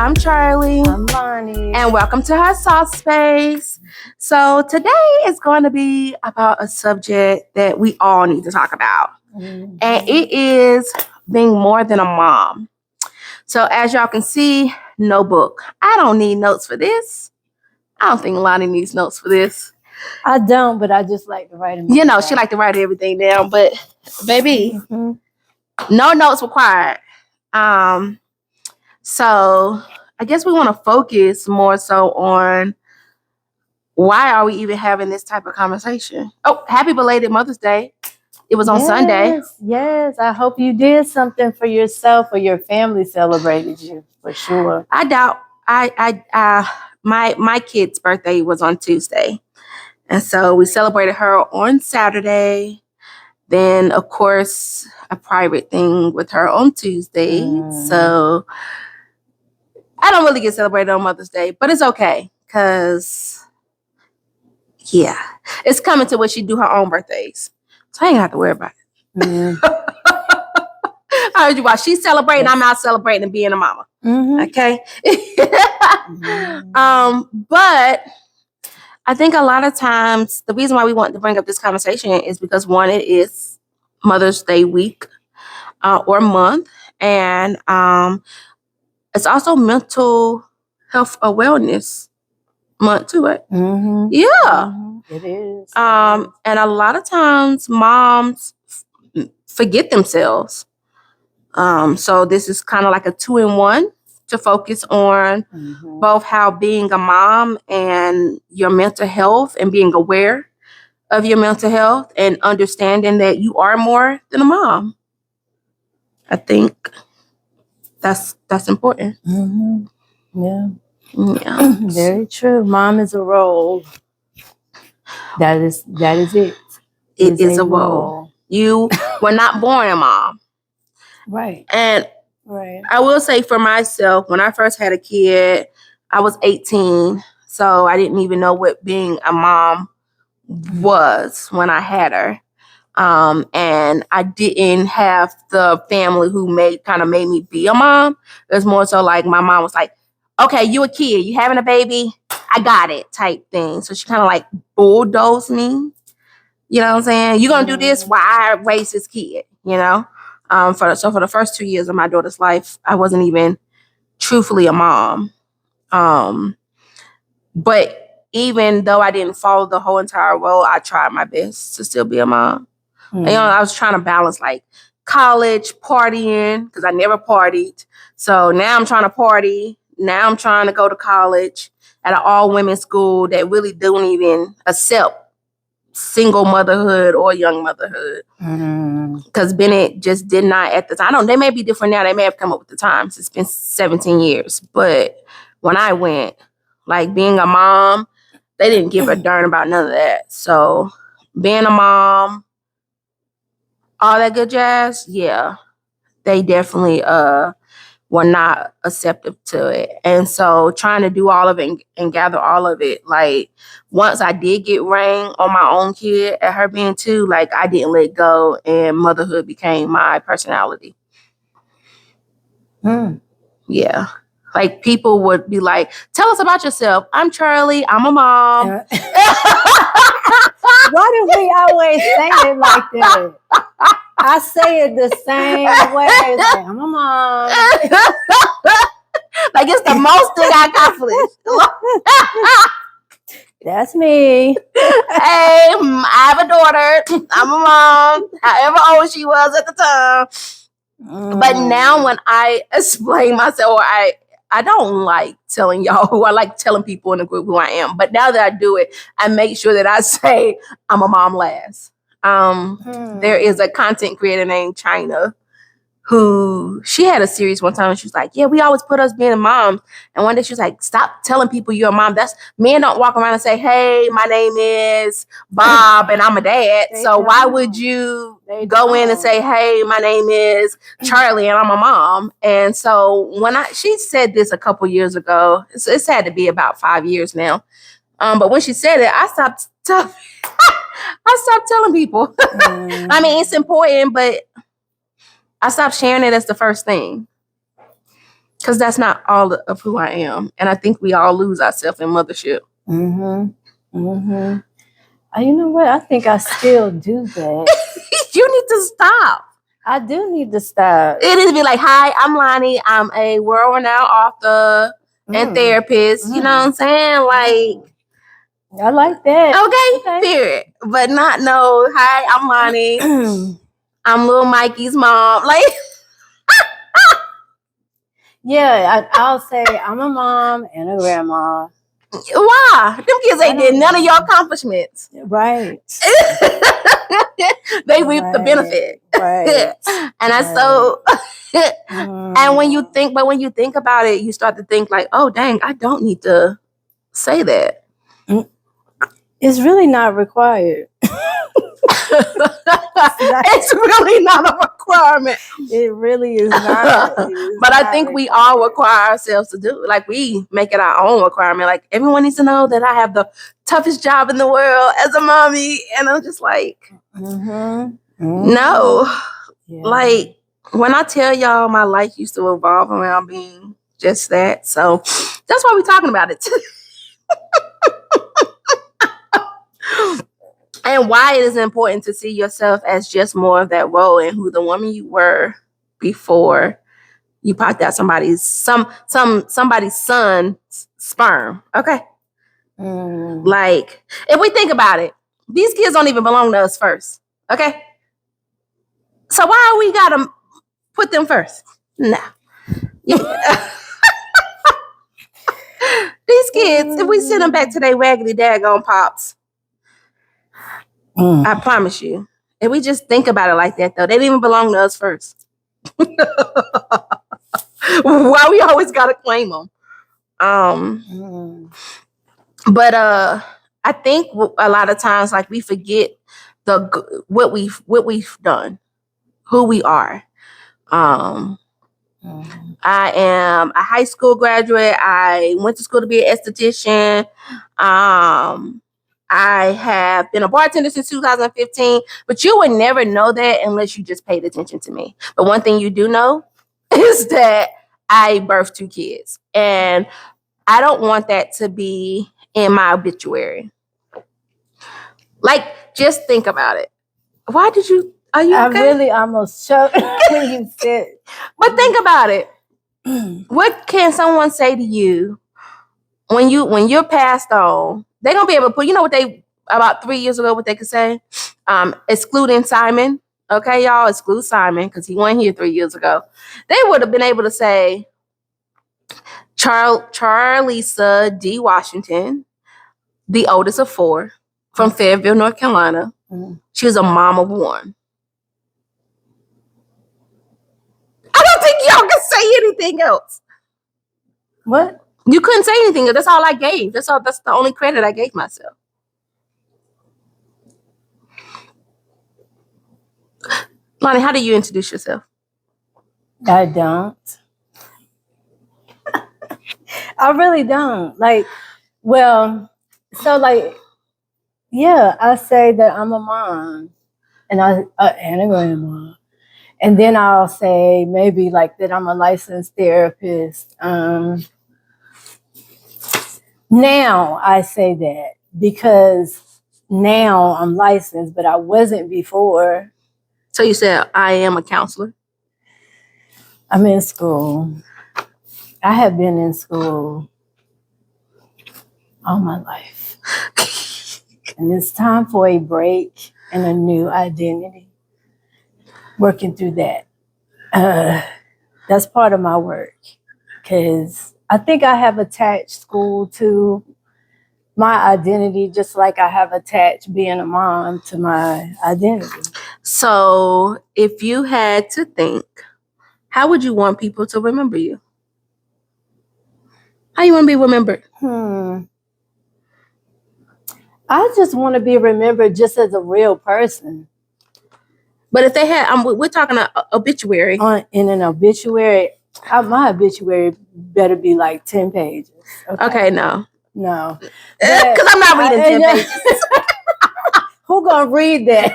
I'm Charlie. I'm Lonnie. And welcome to her soft space. So today is going to be about a subject that we all need to talk about. Mm-hmm. And it is being more than a mom. So as y'all can see, no book. I don't need notes for this. I don't think Lonnie needs notes for this. I don't, but I just like to write them. You know, she like to write everything down, but baby, no notes required. So I guess we want to focus more so on why are we even having this type of conversation? Oh, happy belated Mother's Day. It was on Sunday. Yes. I hope you did something for yourself or your family celebrated you for sure. I doubt my kid's birthday was on Tuesday. And so we celebrated her on Saturday. Then, of course, a private thing with her on Tuesday. So I don't really get celebrated on Mother's Day, but it's okay because, yeah, it's coming to where she do her own birthdays. So I ain't have to worry about it. I heard you while she's celebrating, I'm out celebrating being a mama. Okay? But I think a lot of times the reason why we want to bring up this conversation is because one, it is Mother's Day week or month. And it's also mental health awareness month to it. Yeah. It is. And a lot of times moms forget themselves. So this is kind of like a 2-in-1 to focus on both how being a mom and your mental health and being aware of your mental health and understanding that you are more than a mom. I think that's important. Yeah. Very true. Mom is a role. That is it. It is a role. You were not born a mom. Right. And I will say for myself, when I first had a kid, I was 18. So I didn't even know what being a mom was when I had her. And I didn't have the family who made me be a mom. It was more so like my mom was like, okay, you a kid, you having a baby, I got it type thing. So she kind of like bulldozed me. You know what I'm saying? You're going to do this while I raise this kid, you know? For the first 2 years of my daughter's life, I wasn't even truthfully a mom. But even though I didn't follow the whole entire role, I tried my best to still be a mom. You know, I was trying to balance like college, partying, because I never partied. So now I'm trying to party. Now I'm trying to go to college at an all-women school that really don't even accept single motherhood or young motherhood. Because Bennett just did not at the time. I don't. They may be different now. They may have come up with the times. It's been 17 years. But when I went, like being a mom, they didn't give a darn about none of that. So being a mom, all that good jazz, yeah, they definitely were not acceptive to it. And so trying to do all of it and gather all of it, like once I did get rain on my own kid at her being 2, like I didn't let go and motherhood became my personality. Yeah. Like people would be like, tell us about yourself. I'm Charlie. I'm a mom. Why do we always say it like that? I say it the same way. It's like, I'm a mom. Like it's the most thing I accomplished. That's me. Hey, I have a daughter. I'm a mom. However old she was at the time. But now when I explain myself, or I don't like telling y'all who I like telling people in the group who I am. But now that I do it, I make sure that I say I'm a mom last. There is a content creator named China who she had a series one time and she was like, yeah, we always put us being a mom. And one day she was like, stop telling people you're a mom. That's men don't walk around and say, hey, my name is Bob and I'm a dad. So why would you go in and say, hey, my name is Charlie and I'm a mom? And so she said this a couple years ago, it's had to be about 5 years now. But when she said it, I stopped telling people. I mean, it's important, but I stopped sharing it as the first thing. Because that's not all of who I am. And I think we all lose ourselves in mothership. Mm-hmm. Mm-hmm. You know what? I think I still do that. You need to stop. I do need to stop. It is be like, hi, I'm Lonnie. I'm a world-renowned author and therapist. You know what I'm saying? Like, I like that. Okay, period. But not no, hi, I'm Lonnie. I'm little Mikey's mom. Like, yeah, I'll say I'm a mom and a grandma. why? Them kids ain't did none of your accomplishments. Right. They reap the benefit. Right. And I so and when you think about it, you start to think like, oh dang, I don't need to say that. It's really not required. It's really not a requirement. It really is not. But I think we all require ourselves to do. Like, we make it our own requirement. Like, everyone needs to know that I have the toughest job in the world as a mommy. And I'm just like, no. Yeah. Like, when I tell y'all my life used to revolve around being just that. So that's why we're talking about it. And why it is important to see yourself as just more of that role and who the woman you were before you popped out somebody's son's sperm. Okay. Like, if we think about it, these kids don't even belong to us first. Okay. So why we gotta put them first? Nah. These kids, if we send them back to their raggedy daggone pops, I promise you. If we just think about it like that, though, they didn't even belong to us first. Why we always gotta claim them? But I think a lot of times, like, we forget what we've done, who we are. I am a high school graduate. I went to school to be an esthetician. I have been a bartender since 2015, but you would never know that unless you just paid attention to me. But one thing you do know is that I birthed 2 kids, and I don't want that to be in my obituary. Like, just think about it. Why did you? Are you okay? I really almost choked when you said. But think about it. What can someone say to you when you're passed on? They're gonna be able to put, what they about 3 years ago, what they could say, excluding Simon. Okay, y'all, exclude Simon because he wasn't here 3 years ago. They would have been able to say Charlisa D. Washington, the oldest of 4, from Fayetteville, North Carolina. She was a mom of 1. I don't think y'all can say anything else. What? You couldn't say anything. That's all I gave. That's the only credit I gave myself. Lonnie, how do you introduce yourself? I don't. I really don't. Like, well, so like, yeah, I say that I'm a mom and and a grandma. And then I'll say maybe like that I'm a licensed therapist. Now I say that because now I'm licensed, but I wasn't before. So you said I am a counselor? I'm in school. I have been in school all my life. And it's time for a break and a new identity. Working through that. That's part of my work. Because I think I have attached school to my identity, just like I have attached being a mom to my identity. So if you had to think, how would you want people to remember you? How you want to be remembered? I just want to be remembered just as a real person. But if they had, we're talking an obituary. In an obituary, my obituary better be like 10 pages. Okay, no. No. Because I'm not reading 10 pages. Who gonna read that?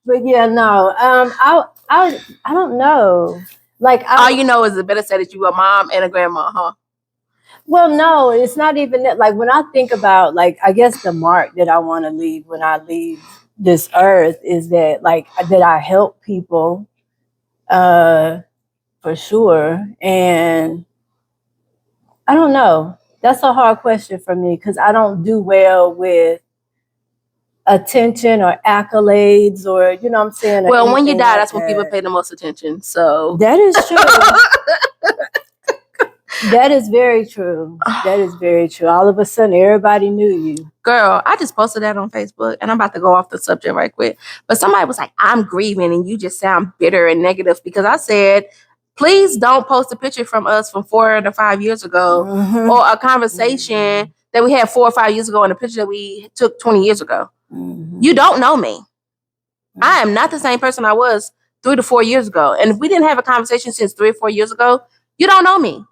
But yeah, no. I don't know. Like, all you know is it better say that you a mom and a grandma, huh? Well, no, it's not even that. Like, when I think about, like, I guess the mark that I want to leave when I leave this earth is that, like, that I help people, for sure. And I don't know. That's a hard question for me because I don't do well with attention or accolades or, you know what I'm saying? Well, when you die, that's when people pay the most attention. So that is true. That is very true. That is very true. All of a sudden, everybody knew you. Girl, I just posted that on Facebook, and I'm about to go off the subject right quick. But somebody was like, I'm grieving, and you just sound bitter and negative because I said, please don't post a picture from us from 4 to 5 years ago or a conversation that we had 4 or 5 years ago and a picture that we took 20 years ago. You don't know me. I am not the same person I was 3 to 4 years ago. And if we didn't have a conversation since 3 or 4 years ago, you don't know me.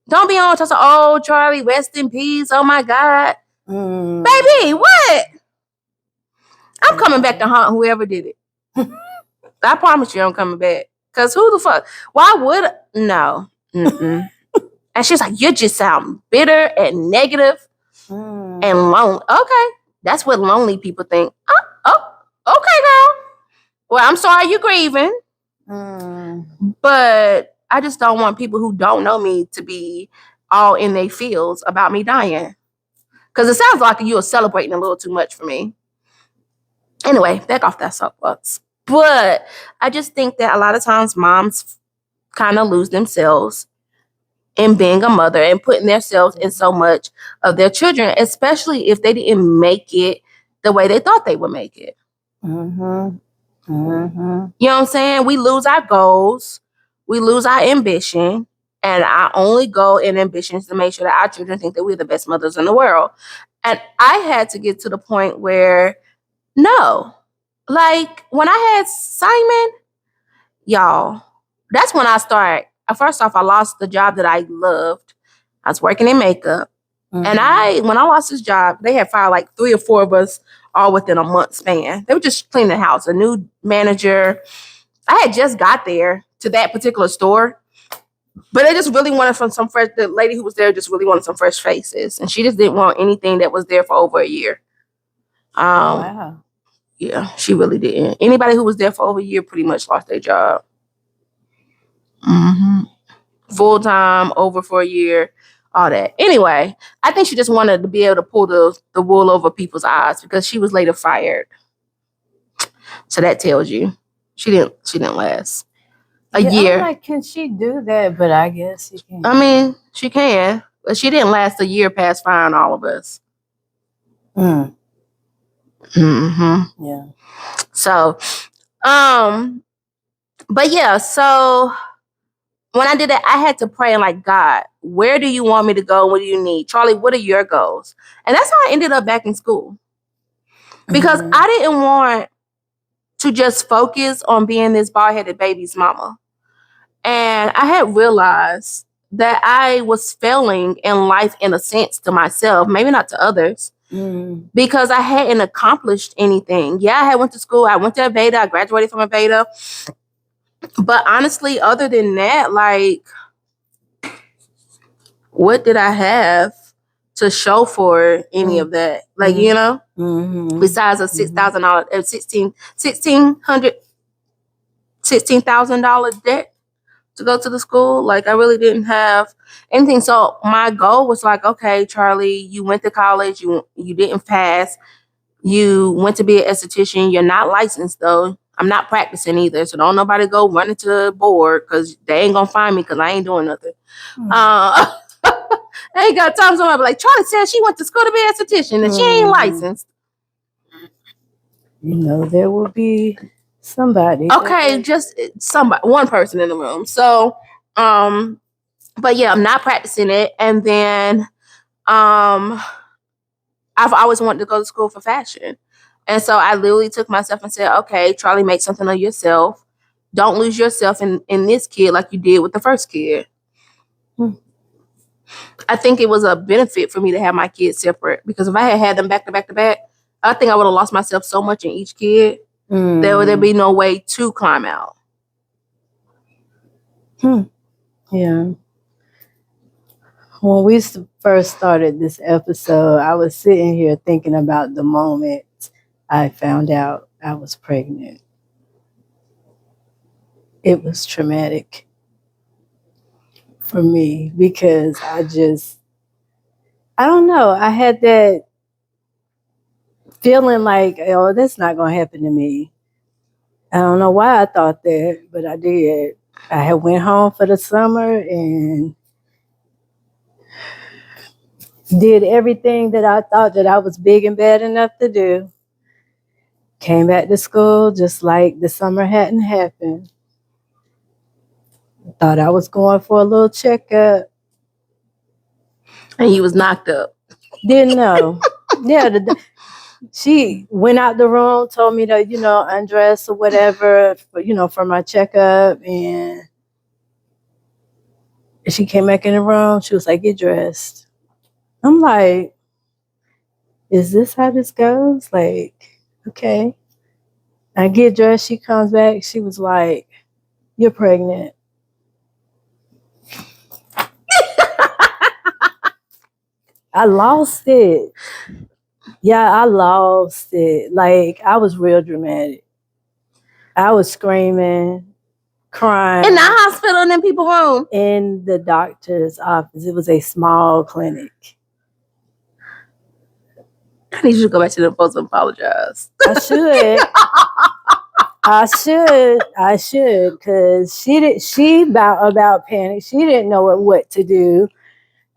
Don't be on to say, oh, Charlie, rest in peace. Oh, my God. Baby, what? I'm coming back to haunt whoever did it. I promise you I'm coming back. Because who the fuck? Why would... No. Mm-mm. And she's like, you just sound bitter and negative and lonely. Okay. That's what lonely people think. Oh, okay, girl. Well, I'm sorry you're grieving. But I just don't want people who don't know me to be all in their feels about me dying. Because it sounds like you are celebrating a little too much for me. Anyway, back off that soapbox. But I just think that a lot of times moms kind of lose themselves in being a mother and putting themselves in so much of their children, especially if they didn't make it the way they thought they would make it. You know what I'm saying? We lose our goals. We lose our ambition. And our only goal and ambition is to make sure that our children think that we're the best mothers in the world. And I had to get to the point where, no. Like, when I had Simon, y'all, that's when I started. First off, I lost the job that I loved. I was working in makeup. And when I lost this job, they had fired like 3 or 4 of us all within a month span. They were just cleaning the house. A new manager. I had just got there to that particular store. But they just really wanted the lady who was there just really wanted some fresh faces. And she just didn't want anything that was there for over a year. Wow. Yeah, she really didn't. Anybody who was there for over a year pretty much lost their job. Full time, over for a year, all that. Anyway, I think she just wanted to be able to pull the wool over people's eyes because she was later fired. So that tells you she didn't last a year. I'm like, can she do that? But I guess she can. I mean, she can, but she didn't last a year past firing all of us. Yeah. So, but yeah, so when I did that, I had to pray and like, God, where do you want me to go? What do you need? Charlie, what are your goals? And that's how I ended up back in school. Because I didn't want to just focus on being this bald-headed baby's mama. And I had realized that I was failing in life in a sense to myself, maybe not to others. Because I hadn't accomplished anything. Yeah, I had went to school. I went to Aveda. I graduated from Aveda. But honestly, other than that, like, what did I have to show for any of that? Like, you know, besides a $6,000, $16,000 debt to go to the school. Like, I really didn't have anything. So my goal was like, okay, Charlie, you went to college. You didn't pass. You went to be an esthetician. You're not licensed, though. I'm not practicing either. So don't nobody go running to the board because they ain't going to find me because I ain't doing nothing. I ain't got time. Somebody be like, Charlie said she went to school to be an esthetician and she ain't licensed. You know, there will be somebody. Okay, just somebody, one person in the room. So, but yeah, I'm not practicing it. And then I've always wanted to go to school for fashion. And so I literally took myself and said, okay, Charlie, make something of yourself. Don't lose yourself in this kid like you did with the first kid. I think it was a benefit for me to have my kids separate because if I had them back to back to back, I think I would have lost myself so much in each kid. There'd be no way to climb out. Yeah. When we first started this episode, I was sitting here thinking about the moment I found out I was pregnant. It was traumatic for me because I don't know, I had that feeling like, oh, that's not going to happen to me. I don't know why I thought that, but I did. I had went home for the summer and did everything that I thought that I was big and bad enough to do. Came back to school just like the summer hadn't happened. Thought I was going for a little checkup. And he was knocked up. Didn't know. Yeah, she went out the room, told me to, undress or whatever, for my checkup. And she came back in the room. She was like, get dressed. I'm like, is this how this goes? Like, okay. I get dressed. She comes back. She was like, you're pregnant. I lost it. Yeah, I lost it. Like, I was real dramatic. I was screaming, crying. In the hospital, in people's room. In the doctor's office. It was a small clinic. I need you to go back to the post and apologize. I should, because she about panic. She didn't know what to do.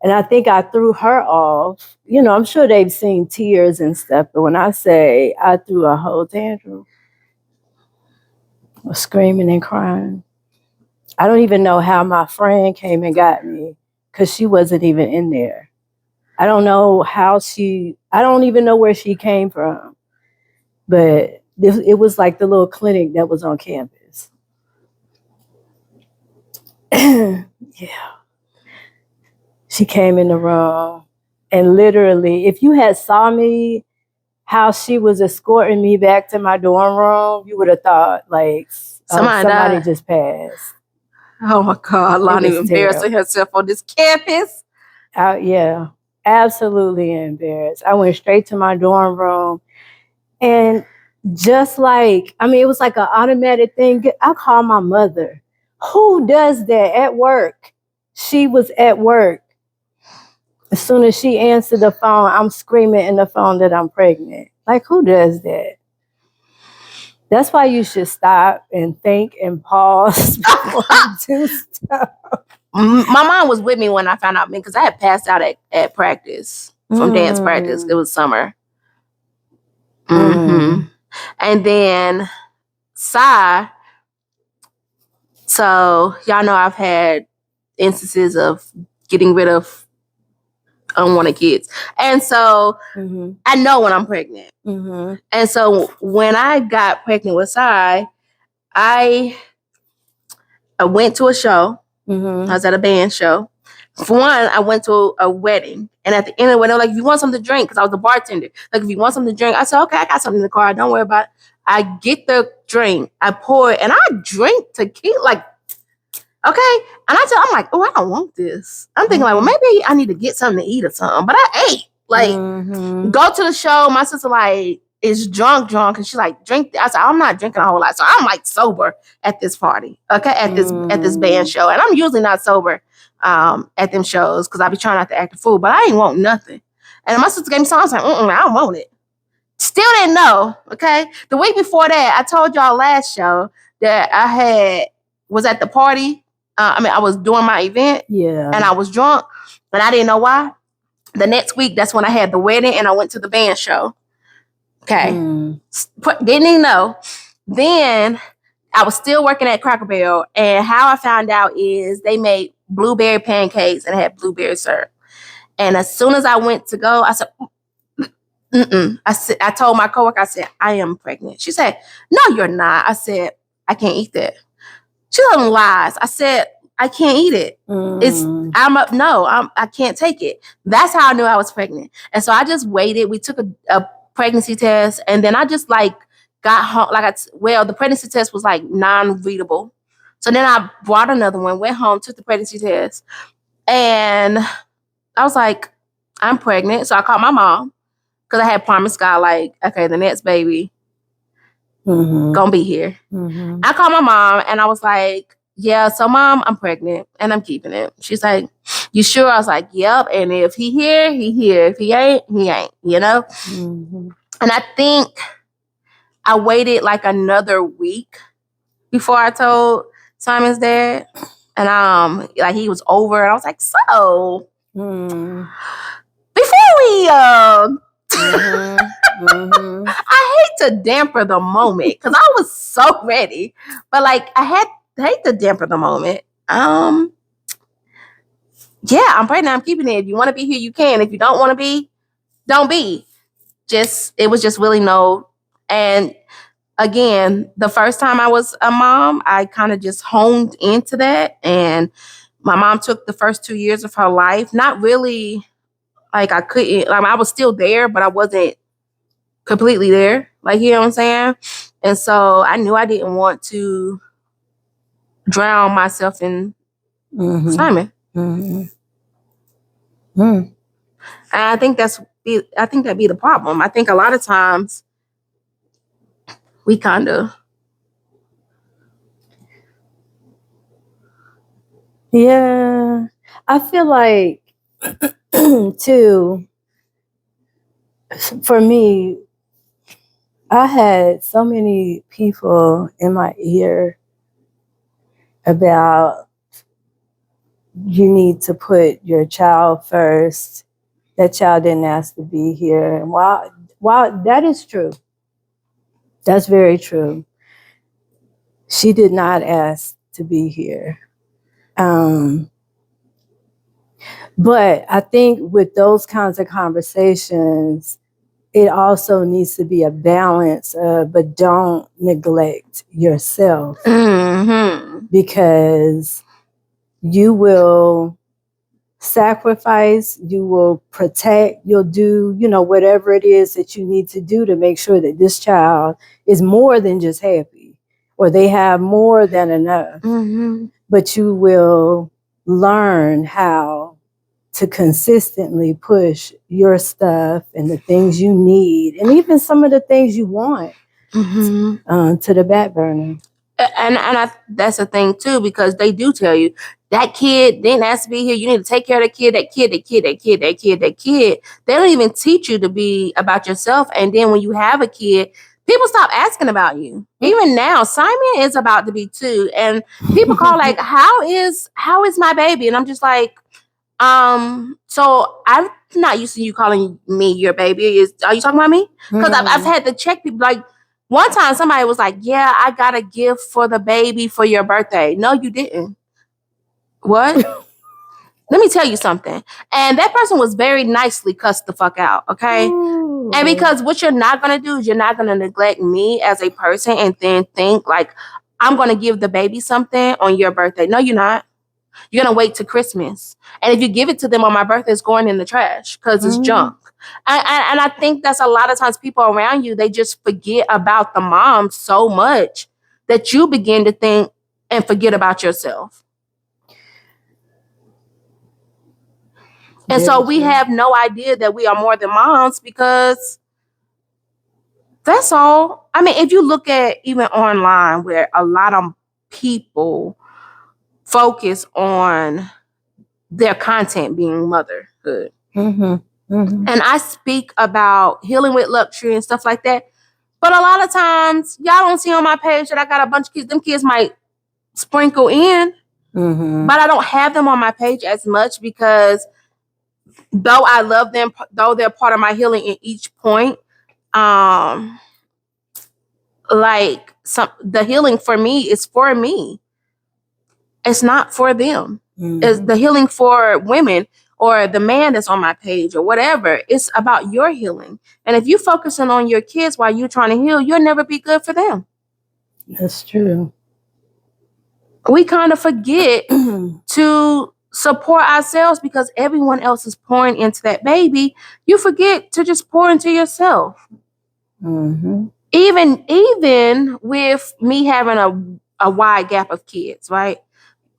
And I think I threw her off. I'm sure they've seen tears and stuff, but when I say I threw a whole tantrum, I was screaming and crying. I don't even know how my friend came and got me because she wasn't even in there. I don't know I don't even know where she came from, but it was like the little clinic that was on campus. Yeah. She came in the room and literally, if you had saw me, how she was escorting me back to my dorm room, you would have thought like somebody just passed. Oh my God, Lonnie embarrassing herself on this campus. Yeah, absolutely embarrassed. I went straight to my dorm room and just like, it was like an automatic thing. I called my mother. Who does that at work? She was at work. As soon as she answered the phone, I'm screaming in the phone that I'm pregnant. Like, who does that? That's why you should stop and think and pause before you do stuff. My mom was with me when I found out, because I had passed out at practice, from dance practice. It was summer. Mm-hmm. And then Sai, so y'all know I've had instances of getting rid of unwanted kids. And so I know when I'm pregnant. And so when I got pregnant with Sai, I went to a show. I was at a band show. For one, I went to a wedding. And at the end of the wedding, they were like, if you want something to drink, because I was the bartender. Like, if you want something to drink, I said, okay, I got something in the car. Don't worry about it. I get the drink. I pour it. And I drink tequila. Like, okay. And I'm like, oh, I don't want this. I'm thinking like, well, maybe I need to get something to eat or something. But I ate. Like, go to the show. My sister like is drunk. And she's like, drink. I said, I'm not drinking a whole lot. So I'm like sober at this party. Okay. At this band show. And I'm usually not sober at them shows because I be trying not to act a fool. But I ain't want nothing. And my sister gave me something. I was like, I don't want it. Still didn't know. Okay. The week before that, I told y'all last show that I was at the party. I was doing my event. Yeah. And I was drunk. And I didn't know why. The next week, that's when I had the wedding and I went to the band show. Okay. Didn't even know. Then I was still working at Cracker Barrel. And how I found out is they made blueberry pancakes and had blueberry syrup. And as soon as I went to go, I said, I told my coworker, I said, I am pregnant. She said, no, you're not. I said, I can't eat that. She told me lies. I said, I can't eat it. I can't take it. That's how I knew I was pregnant. And so I just waited. We took a pregnancy test, and then I just like got home. The pregnancy test was like non-readable. So then I brought another one, went home, took the pregnancy test, and I was like, I'm pregnant. So I called my mom because I had promised God, like, okay, the next baby gonna be here. I called my mom and I was like, yeah, so mom, I'm pregnant and I'm keeping it. She's like, you sure? I was like, yep. And if he here, he here. If he ain't, he ain't, you know? And I think I waited like another week before I told Simon's dad. And like he was over and I was like, so before we I hate to damper the moment because I was so ready. But like hate to damper the moment. Yeah, I'm pregnant, I'm keeping it. If you want to be here, you can. If you don't want to be, don't be. It was just really no. And again, the first time I was a mom, I kind of just honed into that. And my mom took the first 2 years of her life. Not really like I couldn't, like I was still there, but I wasn't completely there. Like, you know what I'm saying? And so I knew I didn't want to drown myself in Simon. And I think that'd be the problem. I think a lot of times we kind of Yeah, I feel like too, for me, I had so many people in my ear about you need to put your child first. That child didn't ask to be here. And while that is true, that's very true. She did not ask to be here. But I think with those kinds of conversations, it also needs to be a balance, but don't neglect yourself because you will sacrifice, you will protect, you'll do, whatever it is that you need to do to make sure that this child is more than just happy or they have more than enough. But you will learn how to consistently push your stuff and the things you need and even some of the things you want to the back burner. And that's the thing too, because they do tell you that kid didn't ask to be here. You need to take care of that kid. They don't even teach you to be about yourself. And then when you have a kid, people stop asking about you. Even now, Simon is about to be 2, and people call like, how is my baby? And I'm just like, so I'm not used to you calling me your baby. Are you talking about me? Because I've had to check people. Like one time somebody was like, yeah, I got a gift for the baby for your birthday. No, you didn't. What? Let me tell you something. And that person was very nicely cussed the fuck out. Okay. Ooh. And because what you're not going to do is you're not going to neglect me as a person and then think like, I'm going to give the baby something on your birthday. No, you're not. You're going to wait till Christmas. And if you give it to them on my birthday, it's going in the trash because it's junk. And I think that's a lot of times people around you, they just forget about the mom so much that you begin to think and forget about yourself. And so we have no idea that we are more than moms because that's all. I mean, if you look at even online where a lot of people focus on their content being motherhood. And I speak about healing with luxury and stuff like that. But a lot of times, y'all don't see on my page that I got a bunch of kids. Them kids might sprinkle in, but I don't have them on my page as much because though I love them, though they're part of my healing in each point, like the healing for me is for me. It's not for them. It's the healing for women or the man that's on my page or whatever. It's about your healing. And if you're focusing on your kids while you're trying to heal, you'll never be good for them. That's true. We kind of forget to support ourselves because everyone else is pouring into that baby. You forget to just pour into yourself. Even with me having a wide gap of kids, right?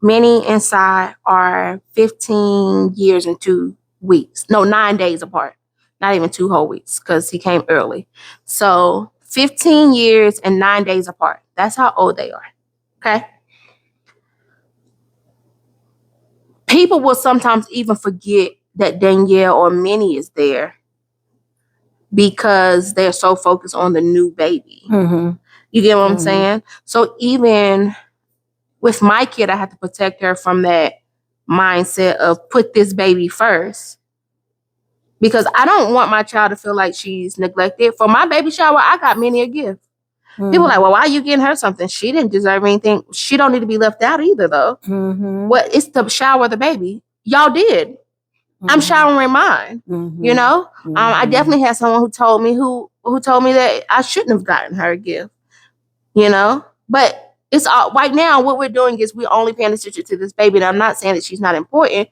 Many inside are 15 years and 2 weeks. No, 9 days apart. Not even 2 whole weeks because he came early. So 15 years and 9 days apart. That's how old they are. Okay. People will sometimes even forget that Danielle or Minnie is there because they're so focused on the new baby. Mm-hmm. You get what I'm saying? So even with my kid, I have to protect her from that mindset of put this baby first. Because I don't want my child to feel like she's neglected. For my baby shower, I got Minnie a gift. People are like, well, why are you getting her something? She didn't deserve anything. She don't need to be left out either, though. Well, it's the shower of the baby. Y'all did. I'm showering mine. You know, I definitely had someone who told me that I shouldn't have gotten her a gift. You know, but it's all right now. What we're doing is we're only paying attention to this baby. And I'm not saying that she's not important,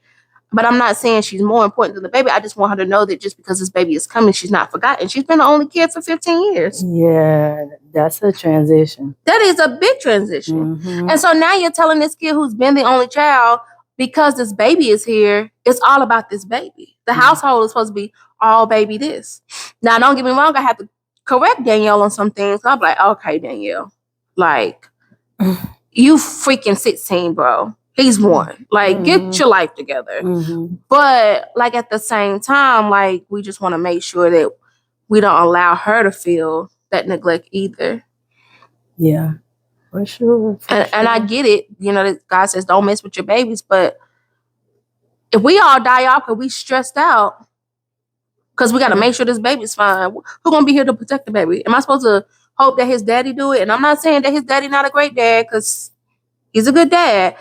but I'm not saying she's more important than the baby. I just want her to know that just because this baby is coming, she's not forgotten. She's been the only kid for 15 years. Yeah, that's a transition. That is a big transition. And so now you're telling this kid who's been the only child, because this baby is here, it's all about this baby. The household is supposed to be all baby this. Now, don't get me wrong, I have to correct Danielle on some things. I'm like, okay, Danielle, like, you freaking 16, bro. He's 1. Like, get your life together. But, like, at the same time, like, we just want to make sure that we don't allow her to feel that neglect either. Yeah, for sure. And I get it. You know, that God says don't mess with your babies. But if we all die off because we stressed out, because we got to make sure this baby's fine, who's going to be here to protect the baby? Am I supposed to hope that his daddy do it? And I'm not saying that his daddy not a great dad, because he's a good dad.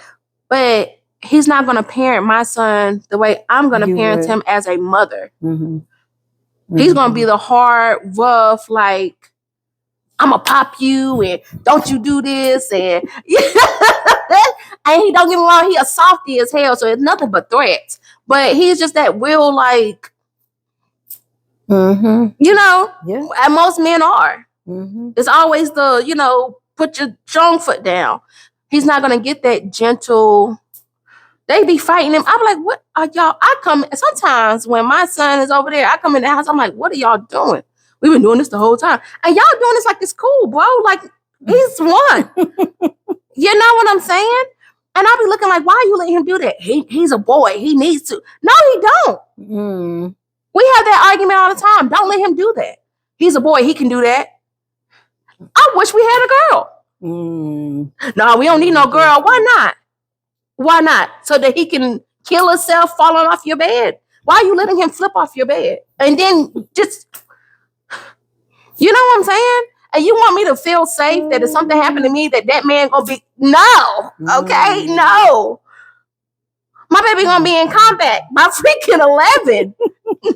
But he's not going to parent my son the way I'm going to parent him as a mother. He's going to be the hard, rough, like, I'm going to pop you and don't you do this. And he don't get me wrong, he a softy as hell. So it's nothing but threats. But he's just that real, like, you know, and most men are. It's always the, you know, put your strong foot down. He's not going to get that gentle. They be fighting him. I'm like, what are y'all? I come sometimes when my son is over there, I come in the house, I'm like, what are y'all doing? We've been doing this the whole time. And y'all doing this like it's cool, bro. Like, he's 1. You know what I'm saying? And I'll be looking like, why are you letting him do that? He's a boy. He needs to. No, he don't. We have that argument all the time. Don't let him do that. He's a boy. He can do that. I wish we had a girl. No, we don't need no girl. Why not? Why not? So that he can kill himself falling off your bed. Why are you letting him flip off your bed? And then just, you know what I'm saying? And you want me to feel safe that if something happened to me, that man gonna be, no, okay, no. My baby gonna be in combat by freaking 11.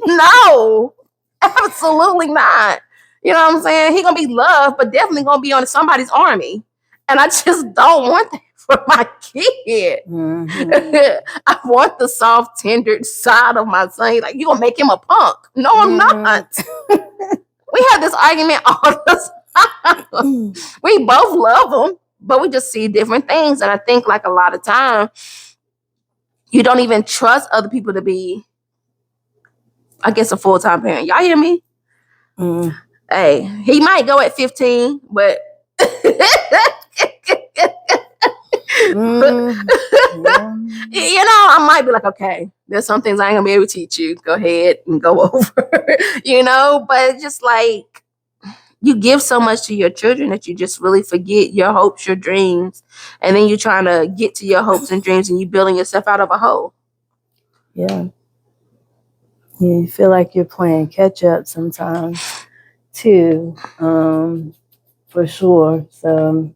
No, absolutely not. You know what I'm saying? He gonna be loved, but definitely gonna be on somebody's army. And I just don't want that for my kid. I want the soft, tender side of my son. Like, you gonna make him a punk? No, I'm not. We have this argument all the time. We both love him, but we just see different things. And I think, like, a lot of time, you don't even trust other people to be, I guess, a full-time parent. Y'all hear me? Hey, he might go at 15, but you know, I might be like, okay, there's some things I ain't gonna be able to teach you. Go ahead and go over, you know, but it's just like, you give so much to your children that you just really forget your hopes, your dreams. And then you're trying to get to your hopes and dreams and you building yourself out of a hole. Yeah, you feel like you're playing catch up sometimes too, for sure. So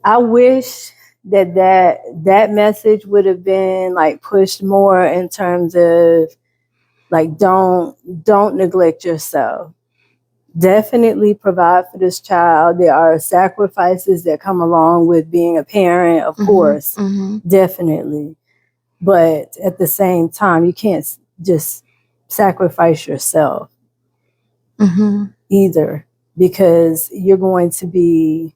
I wish that message would have been like pushed more in terms of like, don't neglect yourself. Definitely provide for this child. There are sacrifices that come along with being a parent, of course, definitely. But at the same time, you can't just sacrifice yourself either, because you're going to be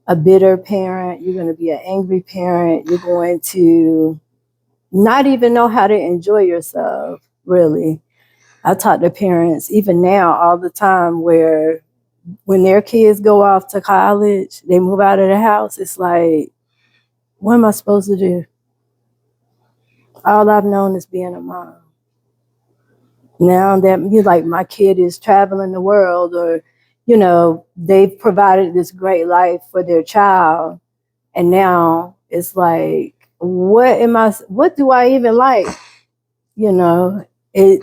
a bitter parent. You're going to be an angry parent. You're going to not even know how to enjoy yourself, really. I talk to parents, even now, all the time, where when their kids go off to college, they move out of the house, it's like, what am I supposed to do? All I've known is being a mom. Now that you like my kid is traveling the world, or they've provided this great life for their child, and now it's like, what do I even like? It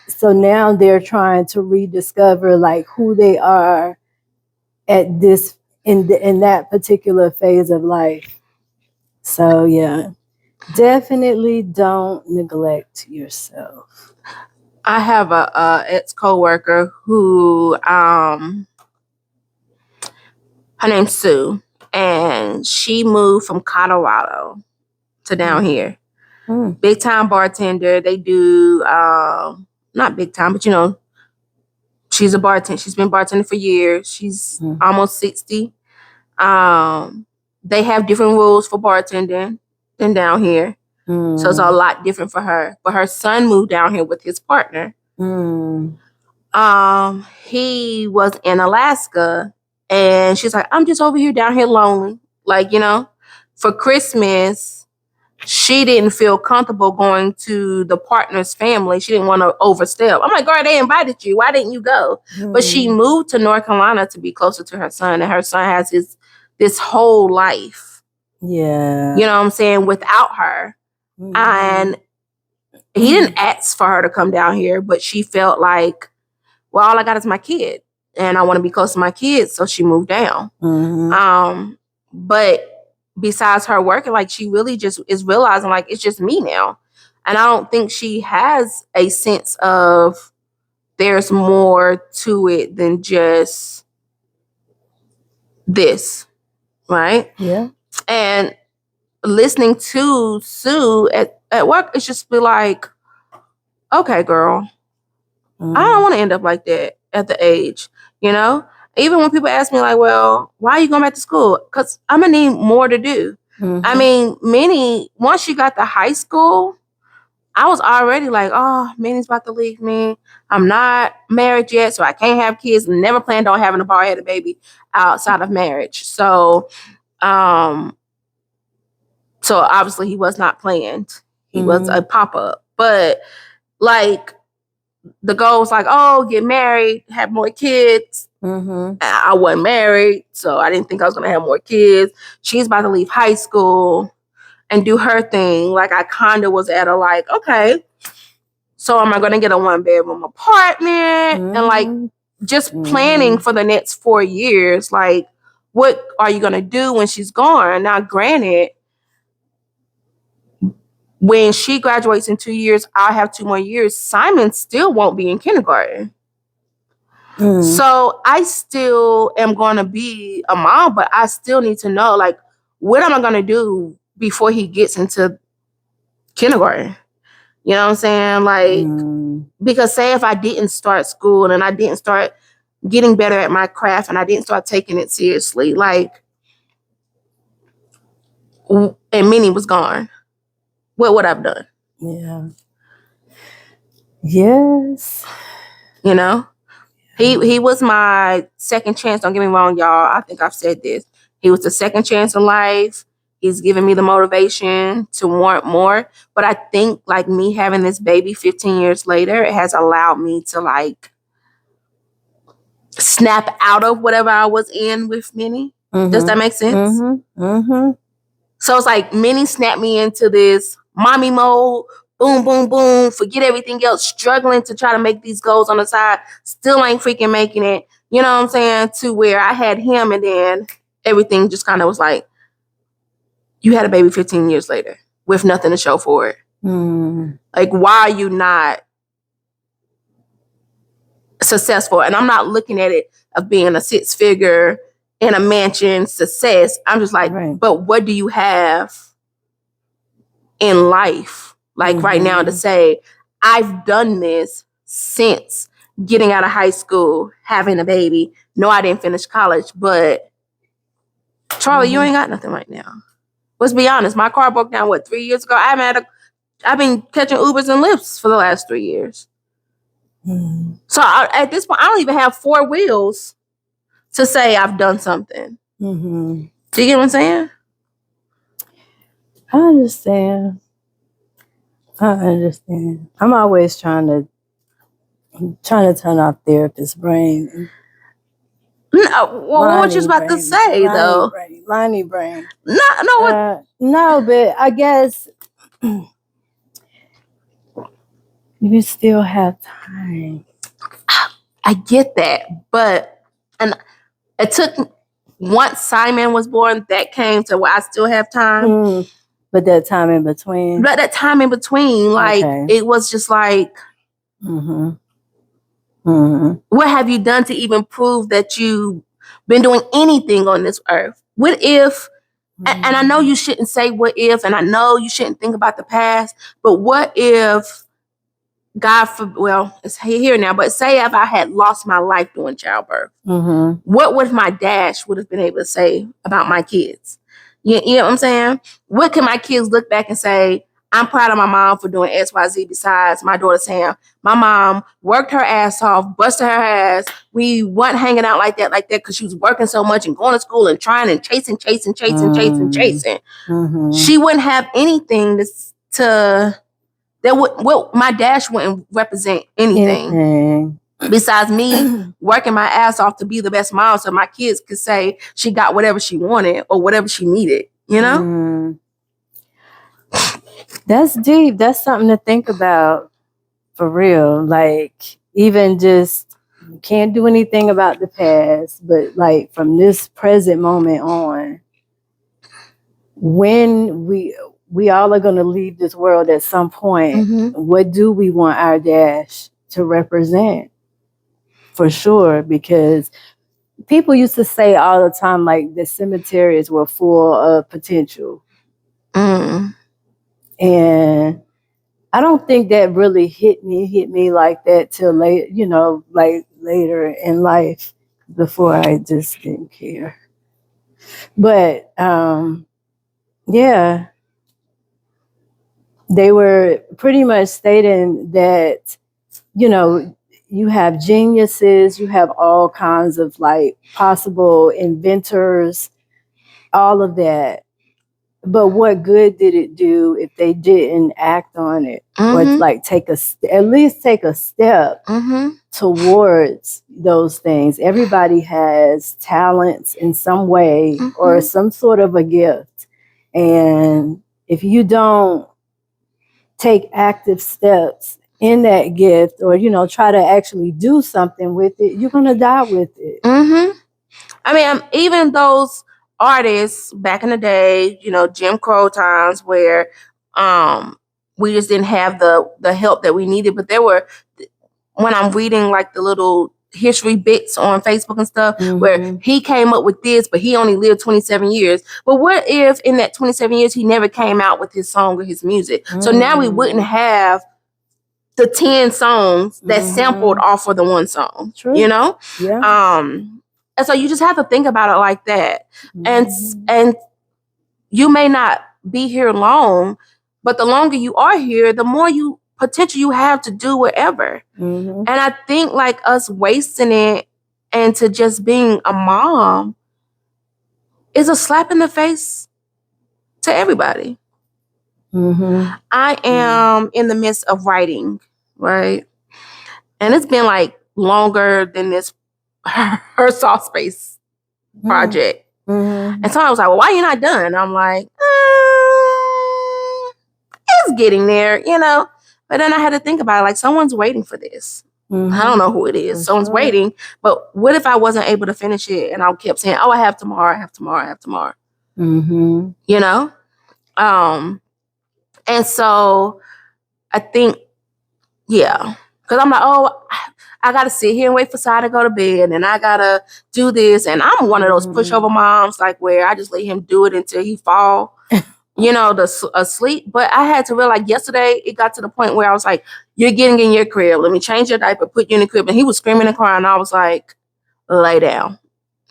so now they're trying to rediscover like who they are at this in that particular phase of life. So yeah, definitely don't neglect yourself. I have a ex coworker who her name's Sue, and she moved from Colorado to down here. Big time bartender. They do not big time, but she's a bartender. She's been bartending for years. She's almost 60. They have different rules for bartending than down here. So it's a lot different for her. But her son moved down here with his partner. He was in Alaska, and she's like, I'm just over here down here lonely. Like, for Christmas, she didn't feel comfortable going to the partner's family. She didn't want to overstep. I'm like, girl, they invited you. Why didn't you go? But she moved to North Carolina to be closer to her son, and her son has this whole life. Yeah. You know what I'm saying? Without her. And he didn't ask for her to come down here, but she felt like, well, all I got is my kid, and I want to be close to my kids, so she moved down. But besides her working, like, she really just is realizing, like, it's just me now. And I don't think she has a sense of there's more to it than just this, right? Yeah. And listening to Sue at work, it's just be like, okay, girl, I don't want to end up like that at the age, Even when people ask me like, well, why are you going back to school? Because I'm going to need more to do. I mean, once she got to high school, I was already like, oh, Minnie's about to leave me. I'm not married yet, so I can't have kids. Never planned on having a bald-headed baby outside of marriage. So obviously he was not planned. He was a pop-up. But like, the goal was like, oh, get married, have more kids. I wasn't married, so I didn't think I was going to have more kids. She's about to leave high school and do her thing. Like, I kind of was at a like, okay, so am I going to get a 1-bedroom apartment? And like, just planning for the next 4 years. Like, what are you going to do when she's gone? Now, granted, when she graduates in 2 years, I'll have 2 more years. Simon still won't be in kindergarten. So I still am going to be a mom, but I still need to know, like, what am I going to do before he gets into kindergarten? You know what I'm saying? Like, because say if I didn't start school and I didn't start getting better at my craft and I didn't start taking it seriously, like, and Minnie was gone, what would I have done? Yeah. Yes. He was my second chance. Don't get me wrong, y'all. I think I've said this. He was the second chance in life. He's given me the motivation to want more. But I think, like, me having this baby 15 years later, it has allowed me to, like, snap out of whatever I was in with Minnie. Does that make sense? So it's like Minnie snapped me into this mommy mode. Boom, boom, boom. Forget everything else. Struggling to try to make these goals on the side. Still ain't freaking making it. You know what I'm saying? To where I had him, and then everything just kind of was like, you had a baby 15 years later with nothing to show for it. Like, why are you not successful? And I'm not looking at it of being a 6-figure in a mansion success. I'm just like, but what do you have in life? Like, right now, to say, I've done this since getting out of high school, having a baby. No, I didn't finish college, but Charlie, you ain't got nothing right now. Let's be honest. My car broke down, 3 years ago? I've been catching Ubers and Lyfts for the last 3 years. So at this point, I don't even have 4 wheels to say I've done something. Do you get what I'm saying? I understand. I'm always trying to turn off therapist's brain. No, well, what you was about to say, though? Lonnie brain. No, no, but I guess you still have time. I get that, but it took once Simon was born, that came to where I still have time. But that time in between. Like it was just like, what have you done to even prove that you've been doing anything on this earth? What if? And I know you shouldn't say what if, and I know you shouldn't think about the past, but what if? It's here now, but say if I had lost my life during childbirth, what would my dash would have been able to say about my kids? You know what I'm saying? What can my kids look back and say, I'm proud of my mom for doing XYZ, besides my daughter saying, my mom worked her ass off, busted her ass. We weren't hanging out like that because she was working so much and going to school and trying and chasing. She wouldn't have anything to my dash wouldn't represent anything besides me working my ass off to be the best mom, so my kids could say she got whatever she wanted or whatever she needed, you know? That's deep. That's something to think about, for real. Like, even just can't do anything about the past, but like from this present moment on, when we all are going to leave this world at some point, what do we want our dash to represent? For sure, because people used to say all the time, like, the cemeteries were full of potential. And I don't think that really hit me like that till late, like later in life. Before, I just didn't care. But yeah, they were pretty much stating that, you have geniuses, you have all kinds of like possible inventors, all of that. But what good did it do if they didn't act on it, or like at least take a step towards those things? Everybody has talents in some way or some sort of a gift. And if you don't take active steps in that gift, or, try to actually do something with it, you're going to die with it. I mean, even those artists back in the day, Jim Crow times, where we just didn't have the help that we needed. But there were, when I'm reading like the little history bits on Facebook and stuff, where he came up with this, but he only lived 27 years. But what if in that 27 years he never came out with his song or his music? So now we wouldn't have the 10 songs that sampled off of the one song. True. Yeah. And so you just have to think about it like that. And you may not be here long, but the longer you are here, the more potential you have to do whatever. And I think like us wasting it into just being a mom is a slap in the face to everybody. I am in the midst of writing, right? And it's been like longer than this her soft space project. And so I was like, well, why are you not done? And I'm like, it's getting there, But then I had to think about it, like, someone's waiting for this. I don't know who it is. Someone's waiting. But what if I wasn't able to finish it and I kept saying, oh, I have tomorrow, I have tomorrow, I have tomorrow. And so I think, yeah. Because I'm like, oh, I got to sit here and wait for Sai to go to bed, and I got to do this. And I'm one of those pushover moms, like, where I just let him do it until he fall, asleep. But I had to realize yesterday, it got to the point where I was like, you're getting in your crib. Let me change your diaper, put you in the crib. And he was screaming and crying. And I was like, lay down.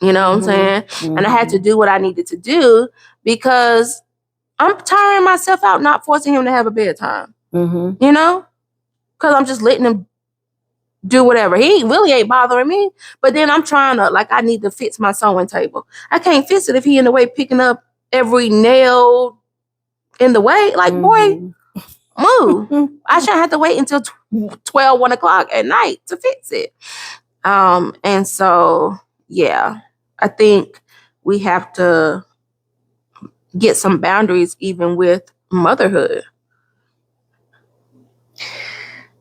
You know what I'm saying? And I had to do what I needed to do because I'm tiring myself out, not forcing him to have a bedtime. You know? Because I'm just letting him do whatever. He really ain't bothering me. But then I'm trying to, like, I need to fix my sewing table. I can't fix it if he in the way picking up every nail in the way. Like, boy, move. I shouldn't have to wait until 12, 1 o'clock at night to fix it. And so, yeah, I think we have to get some boundaries even with motherhood.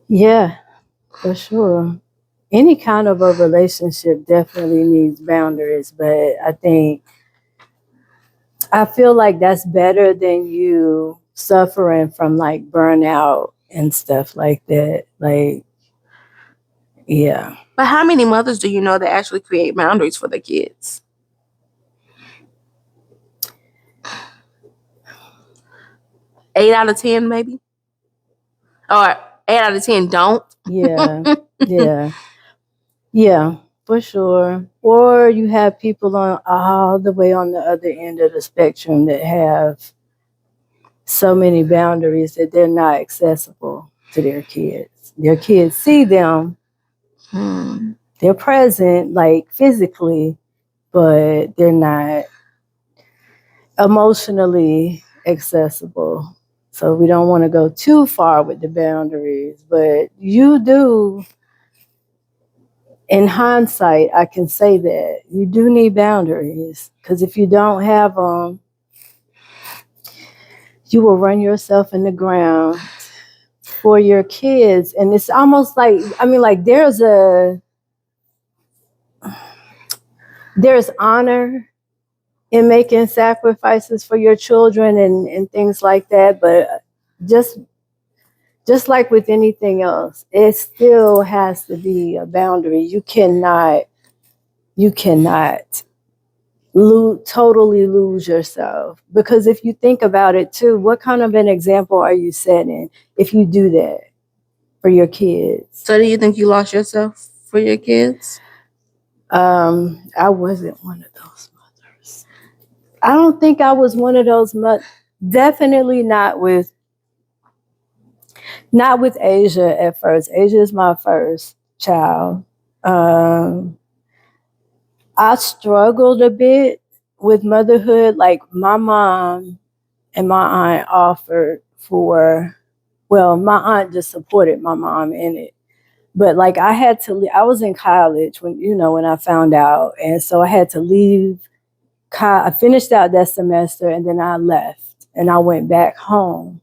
Yeah, for sure. Any kind of a relationship definitely needs boundaries, but I feel like that's better than you suffering from like burnout and stuff like that. Like, yeah. But how many mothers do you know that actually create boundaries for their kids? Eight out of 10, maybe? Or 8 out of 10 don't? Yeah. Yeah. Yeah, for sure. Or you have people on all the way on the other end of the spectrum that have so many boundaries that they're not accessible to their kids. Their kids see them, they're present, like physically, but they're not emotionally accessible. So we don't want to go too far with the boundaries, but you do. In hindsight, I can say that you do need boundaries, because if you don't have them, you will run yourself in the ground for your kids. And it's almost like, I mean, like there's honor in making sacrifices for your children and things like that. But just like with anything else, it still has to be a boundary. You cannot totally lose yourself, because if you think about it too, what kind of an example are you setting if you do that for your kids? So do you think you lost yourself for your kids? I wasn't one of those mothers. I don't think I was one of those definitely not with Asia at first. Asia is my first child. I struggled a bit with motherhood. Like my mom and my aunt offered my aunt just supported my mom in it. But like I had to leave. I was in college when I found out. And so I had to leave. I finished out that semester and then I left and I went back home.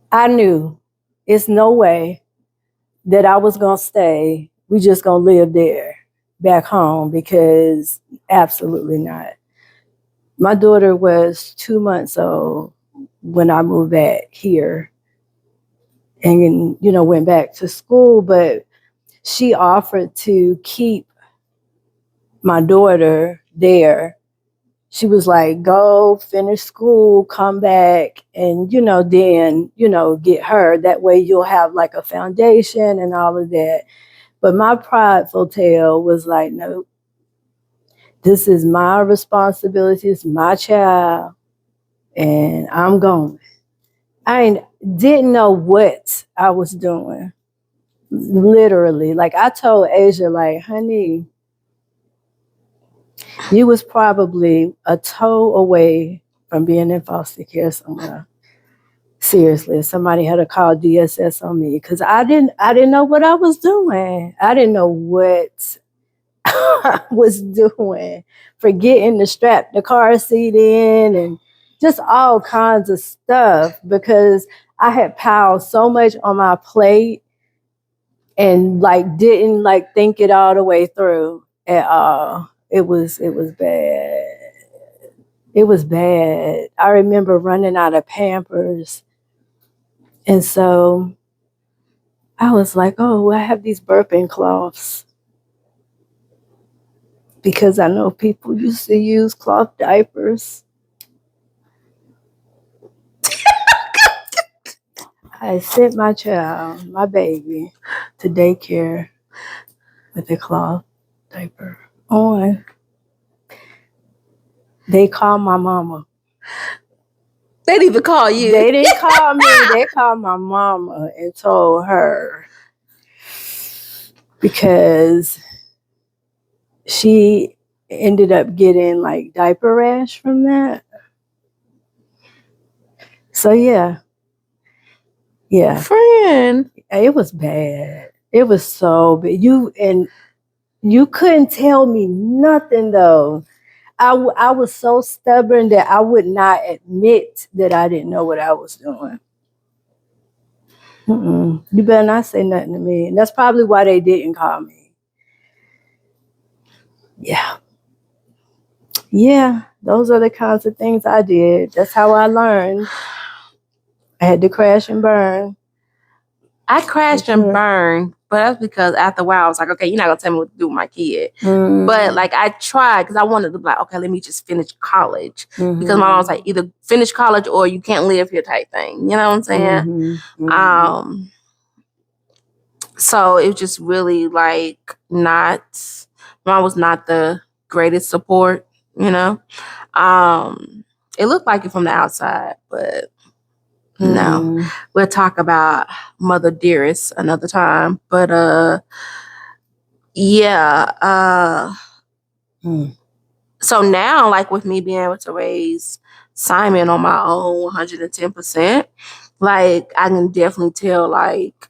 I knew it's no way that I was going to stay. We just going to live there back home, because absolutely not. My daughter was 2 months old when I moved back here and, went back to school, but she offered to keep my daughter there. She was like, go finish school, come back, and, then, get her. That way you'll have like a foundation and all of that. But my prideful tail was like, nope, this is my responsibility. It's my child, and I'm going. I didn't know what I was doing. Literally. Like I told Asia, like, honey, you was probably a toe away from being in foster care somewhere. Seriously, somebody had to call DSS on me, because I didn't know what I was doing. I didn't know what I was doing, forgetting to strap the car seat in and just all kinds of stuff, because I had piled so much on my plate and like didn't like think it all the way through at all. It was bad. It was bad. I remember running out of Pampers. And so I was like, oh, I have these burping cloths, because I know people used to use cloth diapers. I sent my baby, to daycare with a cloth diaper. on. They called my mama. They didn't even call you. They didn't call me. They called my mama and told her because she ended up getting like diaper rash from that. So yeah. Friend. It was bad. It was so bad. You couldn't tell me nothing though. I was so stubborn that I would not admit that I didn't know what I was doing. You better not say nothing to me. And that's probably why they didn't call me. Yeah. Yeah, those are the kinds of things I did. That's how I learned. I had to crash and burn. I crashed and burned, but that's because after a while I was like, okay, you're not gonna tell me what to do with my kid. But like I tried because I wanted to be like, okay, let me just finish college. Because my mom was like, either finish college or you can't live here type thing. You know what I'm saying? So it was just really like not, mom was not the greatest support, you know. It looked like it from the outside, but no. We'll talk about Mother Dearest another time. But yeah. So now, like with me being able to raise Simon on my own 110%, like I can definitely tell, like,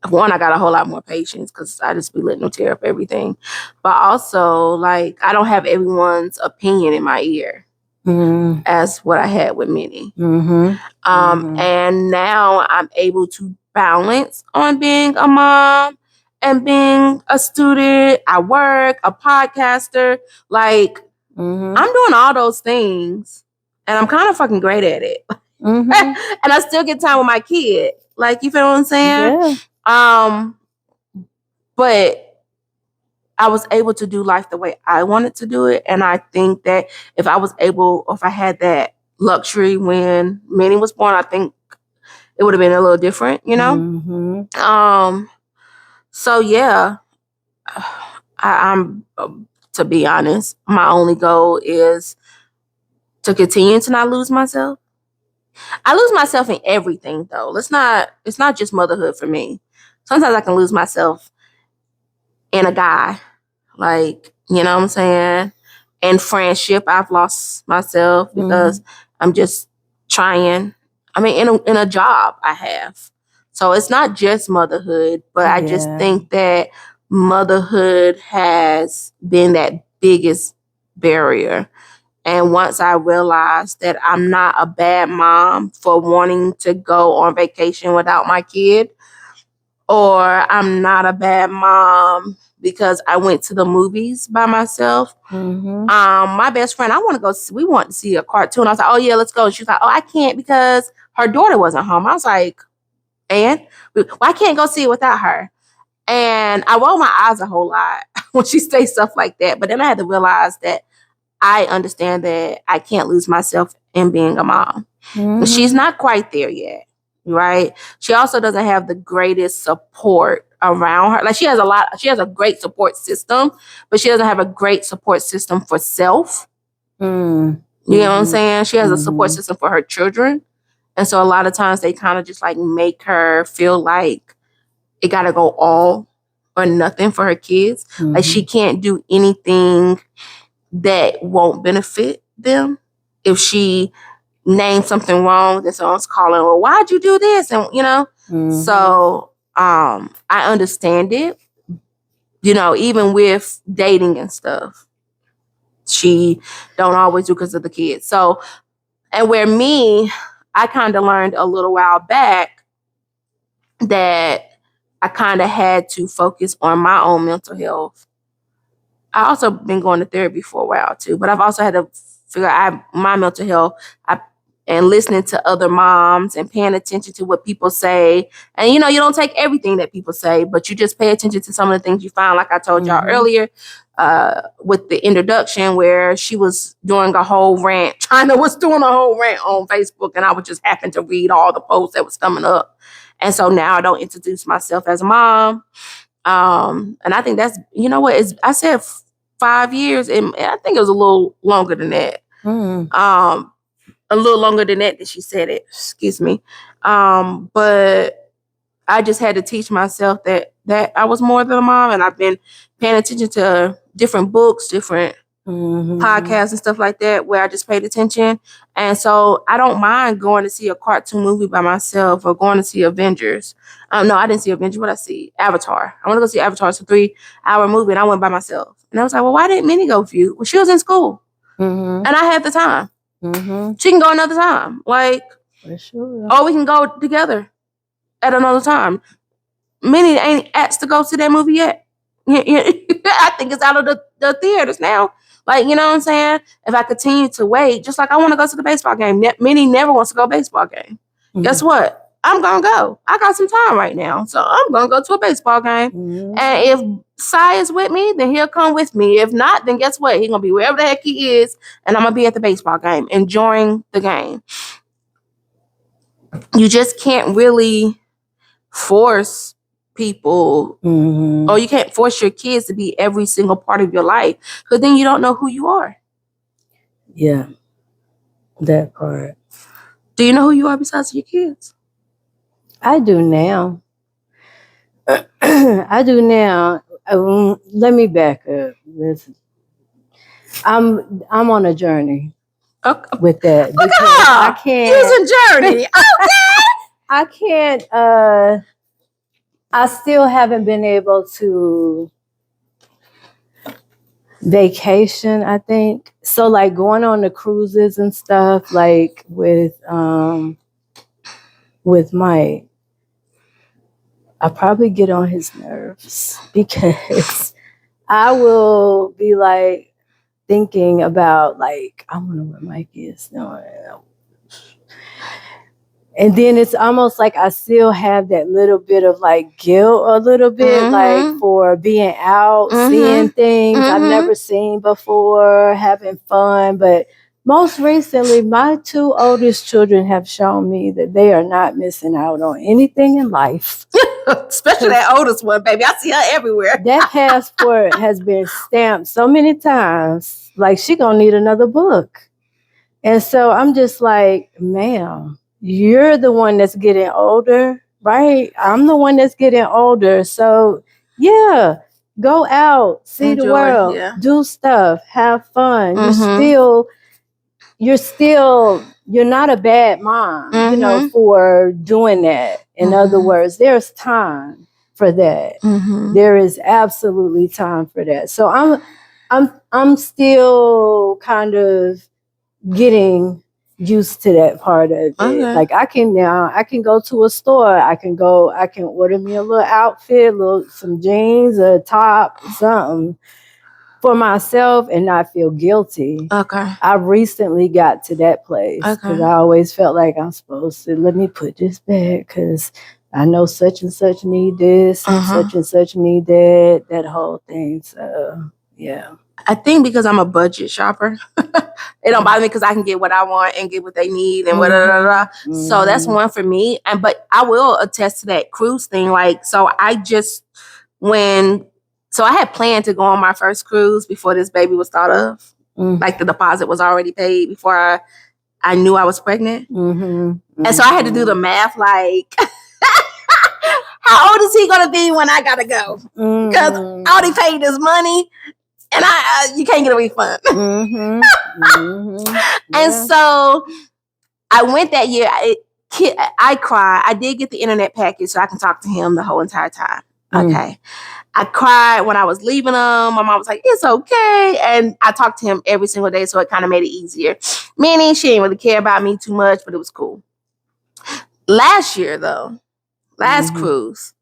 one, I got a whole lot more patience because I just be letting them tear up everything. But also, like, I don't have everyone's opinion in my ear as what I had with Minnie. And now I'm able to balance on being a mom and being a student, I work, a podcaster. Like, I'm doing all those things and I'm kind of fucking great at it. And I still get time with my kid. Like, you feel what I'm saying? Yeah. But I was able to do life the way I wanted to do it. And I think that if I had that luxury when Minnie was born, I think it would have been a little different, you know? So yeah, I'm to be honest, my only goal is to continue to not lose myself. I lose myself in everything though. It's not just motherhood for me. Sometimes I can lose myself in a guy. Like, you know what I'm saying? In friendship, I've lost myself because I'm just trying. I mean, in a job I have. So it's not just motherhood, but I just think that motherhood has been that biggest barrier. And once I realized that I'm not a bad mom for wanting to go on vacation without my kid, or I'm not a bad mom because I went to the movies by myself. My best friend, we want to see a cartoon. I was like, oh yeah, let's go. And she was like, oh, I can't because her daughter wasn't home. I was like, well, I can't go see it without her. And I roll my eyes a whole lot when she says stuff like that. But then I had to realize that I understand that I can't lose myself in being a mom. She's not quite there yet. Right. She also doesn't have the greatest support around her. Like she has a great support system, but she doesn't have a great support system for self. You know what I'm saying? She has a support system for her children. And so a lot of times they kind of just like make her feel like it got to go all or nothing for her kids. Like she can't do anything that won't benefit them. If she named something wrong, then someone's calling, well, why'd you do this? And, you know, so I understand it, you know, even with dating and stuff, she don't always do because of the kids. So, and where I kind of learned a little while back that I kind of had to focus on my own mental health. I also been going to therapy for a while too, but I've also had to figure out my mental health and listening to other moms and paying attention to what people say. And, you know, you don't take everything that people say, but you just pay attention to some of the things you find, like I told y'all earlier with the introduction where she was doing a whole rant. China was doing a whole rant on Facebook, and I would just happen to read all the posts that was coming up. And so now I don't introduce myself as a mom. And I think that's, you know what, I said 5 years, and I think it was a little longer than that. A little longer than that she said it. Excuse me. But I just had to teach myself that I was more than a mom, and I've been paying attention to different books, different podcasts and stuff like that, where I just paid attention. And so I don't mind going to see a cartoon movie by myself or going to see Avengers. No, I didn't see Avengers. What I see? Avatar. I want to go see Avatar. It's a 3-hour movie, and I went by myself. And I was like, well, why didn't Minnie go with you? Well, she was in school, and I had the time. She can go another time. Like, for sure. Or we can go together at another time. Minnie ain't asked to go see that movie yet. I think it's out of the theaters now. Like, you know what I'm saying? If I continue to wait, just like I want to go to the baseball game. Minnie never wants to go to a baseball game. Guess what? I'm going to go. I got some time right now. So I'm going to go to a baseball game. And if Sai is with me, then he'll come with me. If not, then guess what? He's going to be wherever the heck he is. And I'm going to be at the baseball game, enjoying the game. You just can't really force people, or you can't force your kids to be every single part of your life, because then you don't know who you are. Yeah, that part. Do you know who you are besides your kids? I do now. I do now. Let me back up. Listen, I'm on a journey with that. Look at her. I can't. Using journey. Okay. I can't. I still haven't been able to vacation, I think. So like going on the cruises and stuff, like with Mike, I probably get on his nerves because I will be like thinking about like, I wonder what Mike is doing. And then it's almost like I still have that little bit of like guilt a little bit, like for being out, seeing things I've never seen before, having fun. But most recently, my 2 oldest children have shown me that they are not missing out on anything in life. Especially that oldest one, baby. I see her everywhere. That passport has been stamped so many times. Like, she gonna need another book. And so I'm just like, ma'am, you're the one that's getting older, right? I'm the one that's getting older. So, yeah, go out, see the world, do stuff, have fun. You're not a bad mom, you know, for doing that. In other words, there's time for that. There is absolutely time for that. So I'm still kind of getting used to that part of it. Like I can go to a store. I can order me a little outfit, some jeans, a top, something for myself and not feel guilty. I recently got to that place because I always felt like I'm supposed to, let me put this back because I know such and such need this, and such and such need that whole thing. So yeah. I think because I'm a budget shopper, it don't bother me because I can get what I want and get what they need and whatever. So that's one for me. But I will attest to that cruise thing. Like, so I had planned to go on my first cruise before this baby was thought of. Like the deposit was already paid before I knew I was pregnant. And so I had to do the math, like, how old is he going to be when I got to go? Because I already paid this money. And you can't get a refund. And so I went that year. I cried. I did get the internet package so I can talk to him the whole entire time. Okay. I cried when I was leaving him. My mom was like, it's okay. And I talked to him every single day, so it kind of made it easier. Minnie, she didn't really care about me too much, but it was cool. Last year, though, cruise,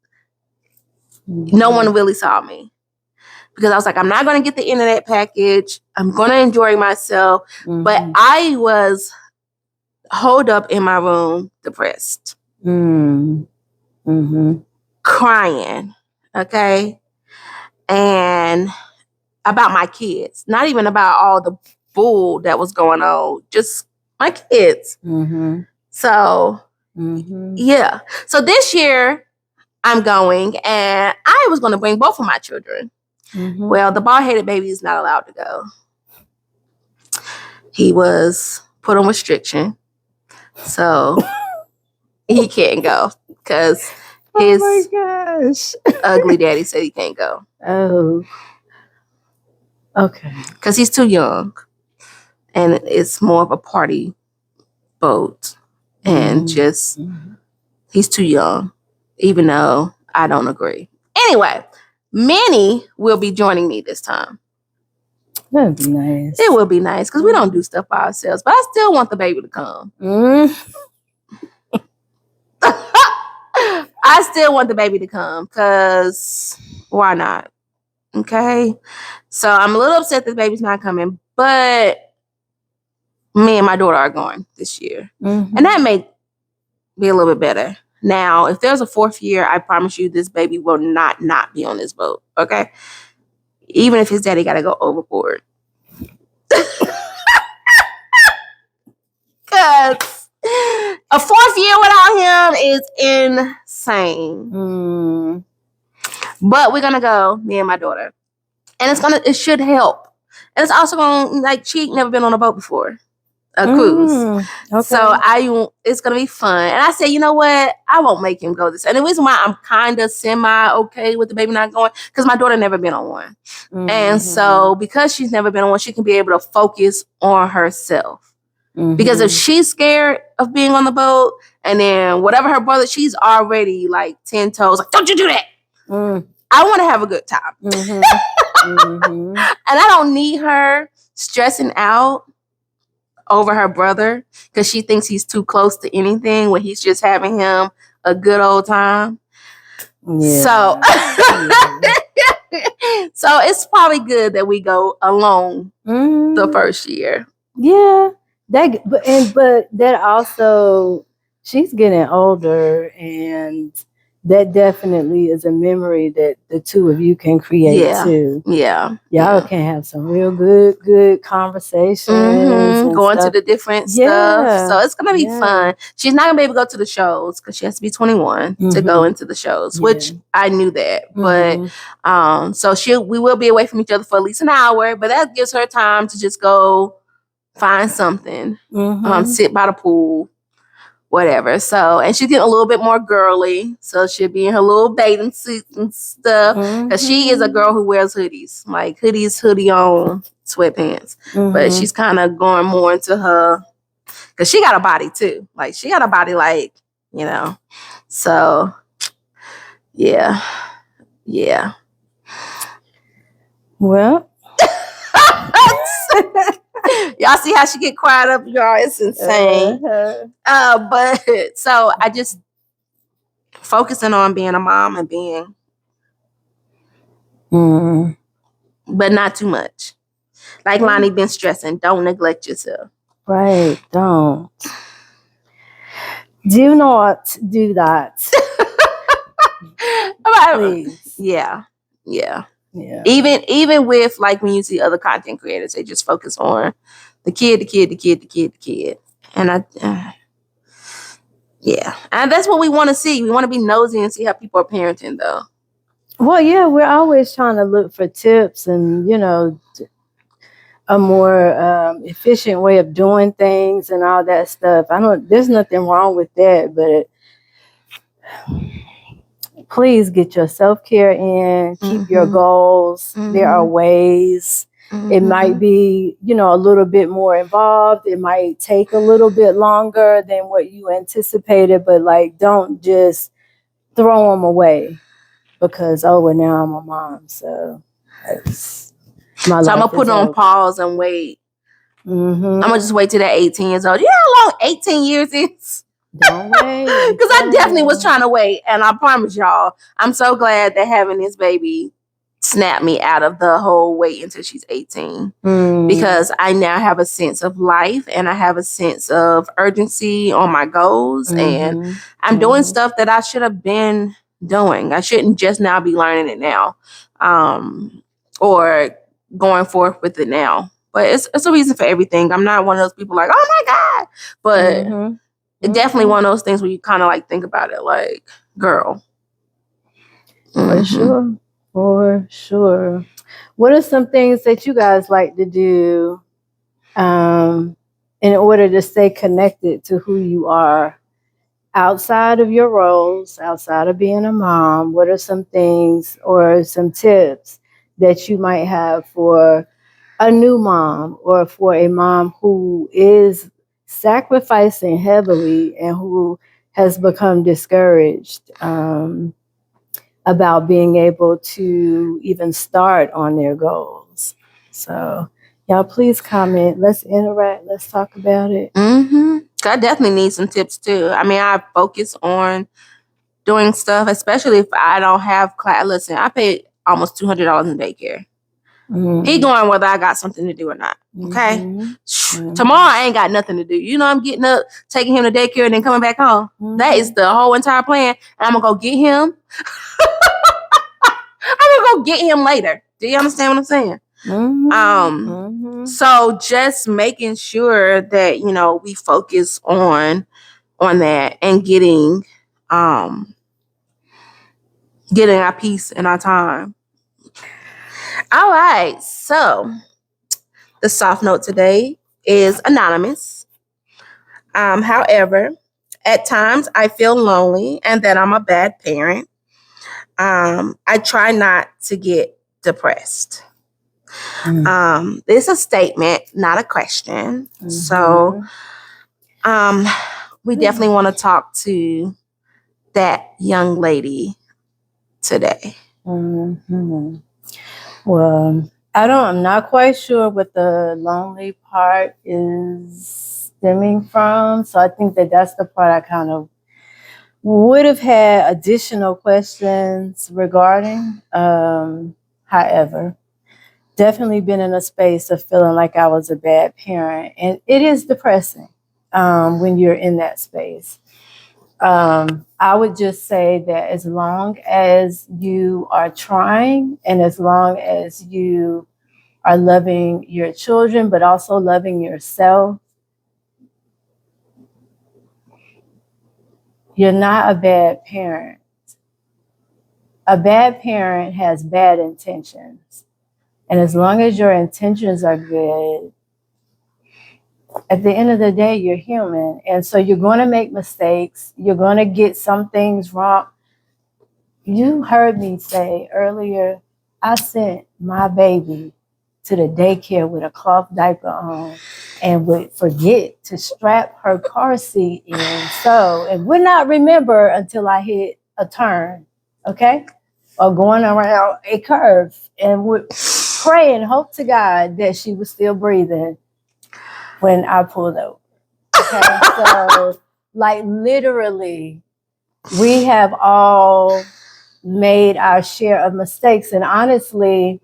no one really saw me. Because I was like, I'm not going to get the internet package. I'm going to enjoy myself. But I was holed up in my room, depressed. Crying. Okay? And about my kids. Not even about all the bull that was going on. Just my kids. So, yeah. So this year, I'm going. And I was going to bring both of my children. Well, the bald-headed baby is not allowed to go. He was put on restriction. So he can't go because his ugly daddy said he can't go. Oh. Okay. Because he's too young. And it's more of a party boat. And just, he's too young. Even though I don't agree. Anyway, Minnie will be joining me this time. That'd be nice. It will be nice because we don't do stuff by ourselves. But I still want the baby to come. I still want the baby to come because why not? Okay. So I'm a little upset that the baby's not coming, but me and my daughter are going this year. And that may be a little bit better. Now, if there's a 4th year, I promise you this baby will not be on this boat. Okay. Even if his daddy got to go overboard. Because a 4th year without him is insane. But we're going to go, me and my daughter. And it should help. And it's also going to, she ain't never been on a boat before. A cruise. Okay. So it's going to be fun. And I said, you know what? I won't make him go this. And the reason why I'm kind of semi-okay with the baby not going, because my daughter never been on one. And so because she's never been on one, she can be able to focus on herself. Because if she's scared of being on the boat, and then whatever her brother, she's already 10 toes. Don't you do that. I want to have a good time. And I don't need her stressing out over her brother because she thinks he's too close to anything when he's just having him a good old time. Yeah. So it's probably good that we go alone the first year. Yeah. But that also, she's getting older, and that definitely is a memory that the two of you can create too. Yeah. Y'all can have some real good conversations. Going to the different stuff. So it's going to be fun. She's not going to be able to go to the shows because she has to be 21 to go into the shows, which I knew that. But so we will be away from each other for at least an hour, but that gives her time to just go find something, sit by the pool, whatever. So, and she's getting a little bit more girly. So she'll be in her little bathing suit and stuff. Because she is a girl who wears hoodies. Hoodie on, sweatpants. But she's kind of going more into her, because she got a body too. She got a body So, yeah. Well. Y'all see how she get quiet up, y'all? It's insane. But so I just focusing on being a mom and being, but not too much. Lonnie been stressing. Don't neglect yourself. Right. Don't. Do not do that. Please. Yeah. Even with when you see other content creators, they just focus on the kid. And and that's what we want to see. We want to be nosy and see how people are parenting, though. Well, yeah, we're always trying to look for tips and, a more efficient way of doing things and all that stuff. There's nothing wrong with that, but please get your self-care in, keep your goals. There are ways. It might be, a little bit more involved. It might take a little bit longer than what you anticipated, but don't just throw them away because, now I'm a mom. So that's my life. So I'm going to put it on pause and wait. I'm going to just wait till they're 18 years old. You know how long 18 years is? Don't wait. Because I definitely was trying to wait. And I promise y'all, I'm so glad that having this baby snapped me out of the whole wait until she's 18. Because I now have a sense of life and I have a sense of urgency on my goals. And I'm doing stuff that I should have been doing. I shouldn't just now be learning it now. Or going forth with it now. But it's a reason for everything. I'm not one of those people oh my God. But it's definitely one of those things where you kind of think about it girl. For sure. For sure. What are some things that you guys like to do in order to stay connected to who you are outside of your roles, outside of being a mom? What are some things or some tips that you might have for a new mom or for a mom who is sacrificing heavily and who has become discouraged about being able to even start on their goals? So, y'all, please comment. Let's interact. Let's talk about it. I definitely need some tips too. I mean, I focus on doing stuff, especially if I don't have class. Listen, I paid almost $200 in daycare. He going whether I got something to do or not. Okay. Tomorrow I ain't got nothing to do. You know, I'm getting up, taking him to daycare, and then coming back home. That is the whole entire plan. And I'm gonna go get him. I'm gonna go get him later. Do you understand what I'm saying? So just making sure that, you know, we focus on that and getting our peace and our time. All right. So the soft note today is anonymous. However, at times I feel lonely and that I'm a bad parent. I try not to get depressed. This is a statement, not a question. So we definitely want to talk to that young lady today. Well, I'm not quite sure what the lonely part is stemming from. So I think that that's the part I kind of would have had additional questions regarding. However, definitely been in a space of feeling like I was a bad parent. And it is depressing when you're in that space. I would just say that as long as you are trying and as long as you are loving your children, but also loving yourself, you're not a bad parent. A bad parent has bad intentions. And as long as your intentions are good, at the end of the day, you're human. And so you're going to make mistakes. You're going to get some things wrong. You heard me say earlier, I sent my baby to the daycare with a cloth diaper on and would forget to strap her car seat in. So, and would not remember until I hit a turn, okay? Or going around a curve, and would pray and hope to God that she was still breathing when I pulled over. Okay, so like literally, we have all made our share of mistakes. And honestly,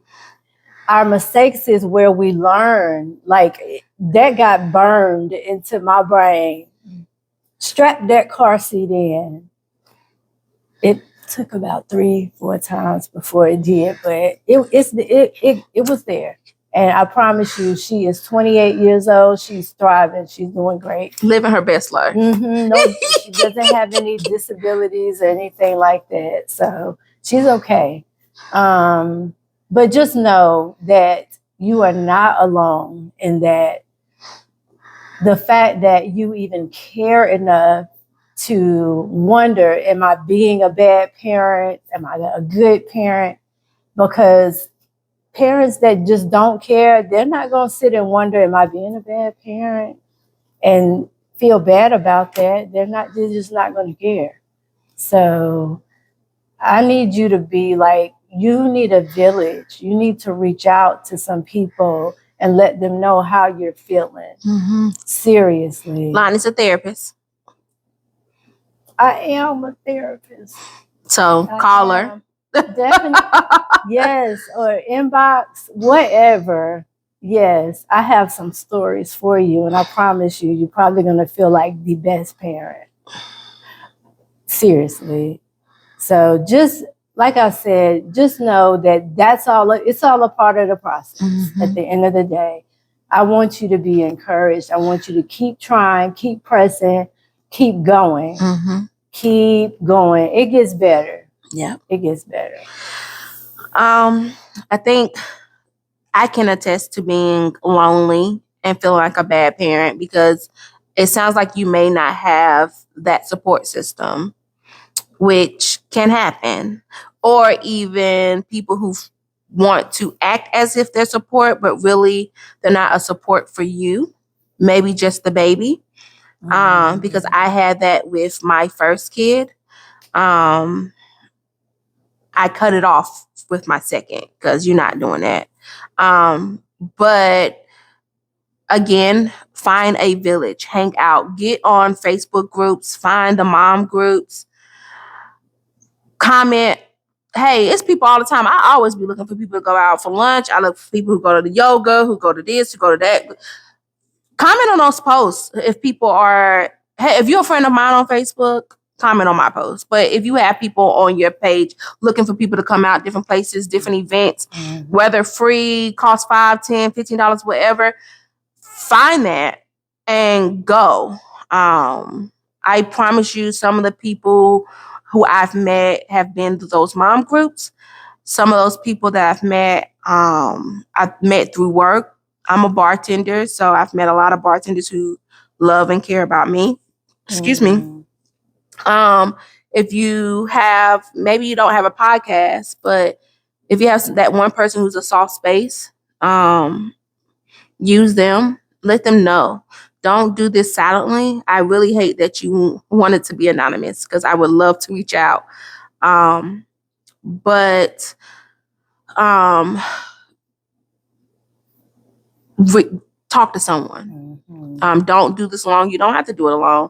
our mistakes is where we learn. Like that got burned into my brain. Strap that car seat in. It took about 3-4 times before it did, but it was there. And I promise you, she is 28 years old. She's thriving. She's doing great. Living her best life. No, she doesn't have any disabilities or anything like that. So she's okay. But just know that you are not alone in that. The fact that you even care enough to wonder, am I being a bad parent? Am I a good parent? Because parents that just don't care, they're not going to sit and wonder, am I being a bad parent? And feel bad about that. They're just not going to care. So I need you to be like, you need a village. You need to reach out to some people and let them know how you're feeling. Seriously. Lonnie's a therapist. I am a therapist. So call her. Definitely. Yes. Or inbox, whatever. Yes. I have some stories for you. And I promise you, you're probably going to feel like the best parent. Seriously. So just like I said, just know that it's all a part of the process. At the end of the day, I want you to be encouraged. I want you to keep trying, keep pressing, keep going. Keep going. It gets better. Yeah. It gets better. I think I can attest to being lonely and feeling like a bad parent because it sounds like you may not have that support system, which can happen. Or even people who want to act as if they're support, but really they're not a support for you, maybe just the baby. Because I had that with my first kid. Um, I cut it off with my second because you're not doing that. But again, find a village, hang out, get on Facebook groups, find the mom groups, comment. Hey, it's people all the time. I always be looking for people to go out for lunch. I look for people who go to the yoga, who go to this, who go to that. Comment on those posts. If people are, hey, if you're a friend of mine on Facebook, comment on my post. But if you have people on your page looking for people to come out, different places, different events, whether free, cost $5, $10, $15, whatever, find that and go. I promise you, some of the people who I've met have been to those mom groups. Some of those people that I've met through work. I'm a bartender, so I've met a lot of bartenders who love and care about me. Excuse me. If you have, maybe you don't have a podcast, but if you have that one person who's a soft space, use them. Let them know. Don't do this silently. I really hate that you wanted to be anonymous because I would love to reach out. But talk to someone. Don't do this alone. You don't have to do it alone.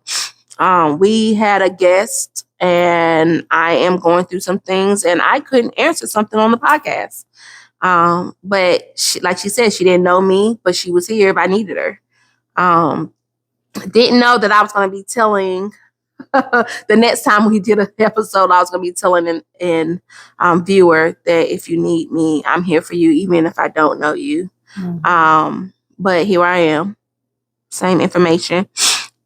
We had a guest and I am going through some things and I couldn't answer something on the podcast. But like she said, she didn't know me, but she was here if I needed her. Didn't know that I was going to be telling the next time we did an episode, I was going to be telling an viewer that if you need me, I'm here for you, even if I don't know you. But here I am. Same information.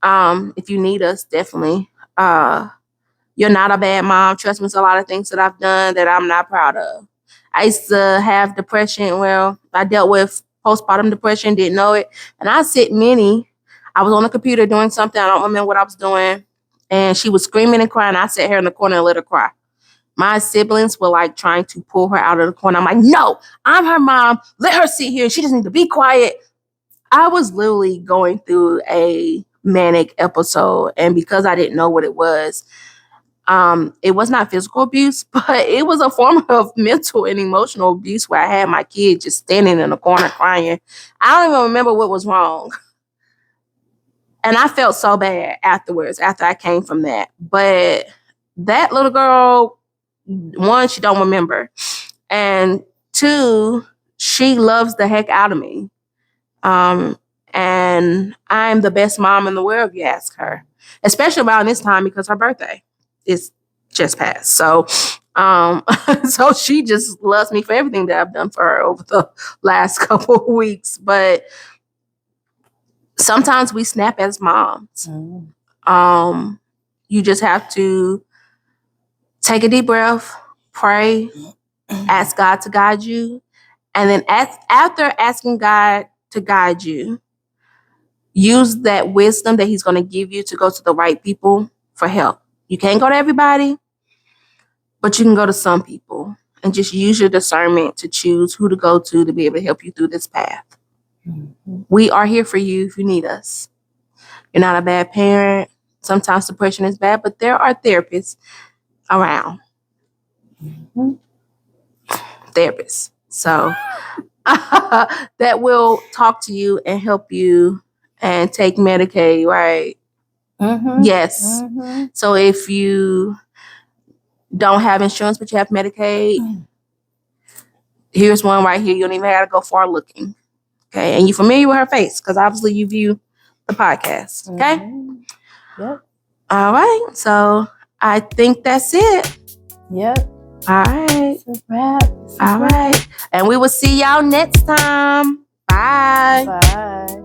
If you need us, definitely. You're not a bad mom. Trust me, it's a lot of things that I've done that I'm not proud of. I used to have depression. Well, I dealt with postpartum depression, didn't know it. And I was on the computer doing something. I don't remember what I was doing. And she was screaming and crying. I sat her in the corner and let her cry. My siblings were like trying to pull her out of the corner. I'm like, no, I'm her mom. Let her sit here. She just needs to be quiet. I was literally going through a manic episode. And because I didn't know what it was not physical abuse, but it was a form of mental and emotional abuse where I had my kid just standing in the corner crying. I don't even remember what was wrong. And I felt so bad afterwards, after I came from that. But that little girl, one, she don't remember. And two, she loves the heck out of me. And I'm the best mom in the world, if you ask her. Especially around this time because her birthday is just passed. So so she just loves me for everything that I've done for her over the last couple of weeks. But sometimes we snap as moms. You just have to take a deep breath, pray, ask God to guide you. And then after asking God to guide you, use that wisdom that he's going to give you to go to the right people for help. You can't go to everybody, but you can go to some people and just use your discernment to choose who to go to be able to help you through this path. We are here for you if you need us. You're not a bad parent. Sometimes depression is bad, but there are therapists around. Therapists. So that will talk to you and help you and take Medicaid, right? Yes. So if you don't have insurance, but you have Medicaid, here's one right here. You don't even have to go far looking. Okay. And you're familiar with her face because obviously you view the podcast. Okay. Yep. All right. So I think that's it. Yep. All right. It's a wrap. All right. And we will see y'all next time. Bye. Bye.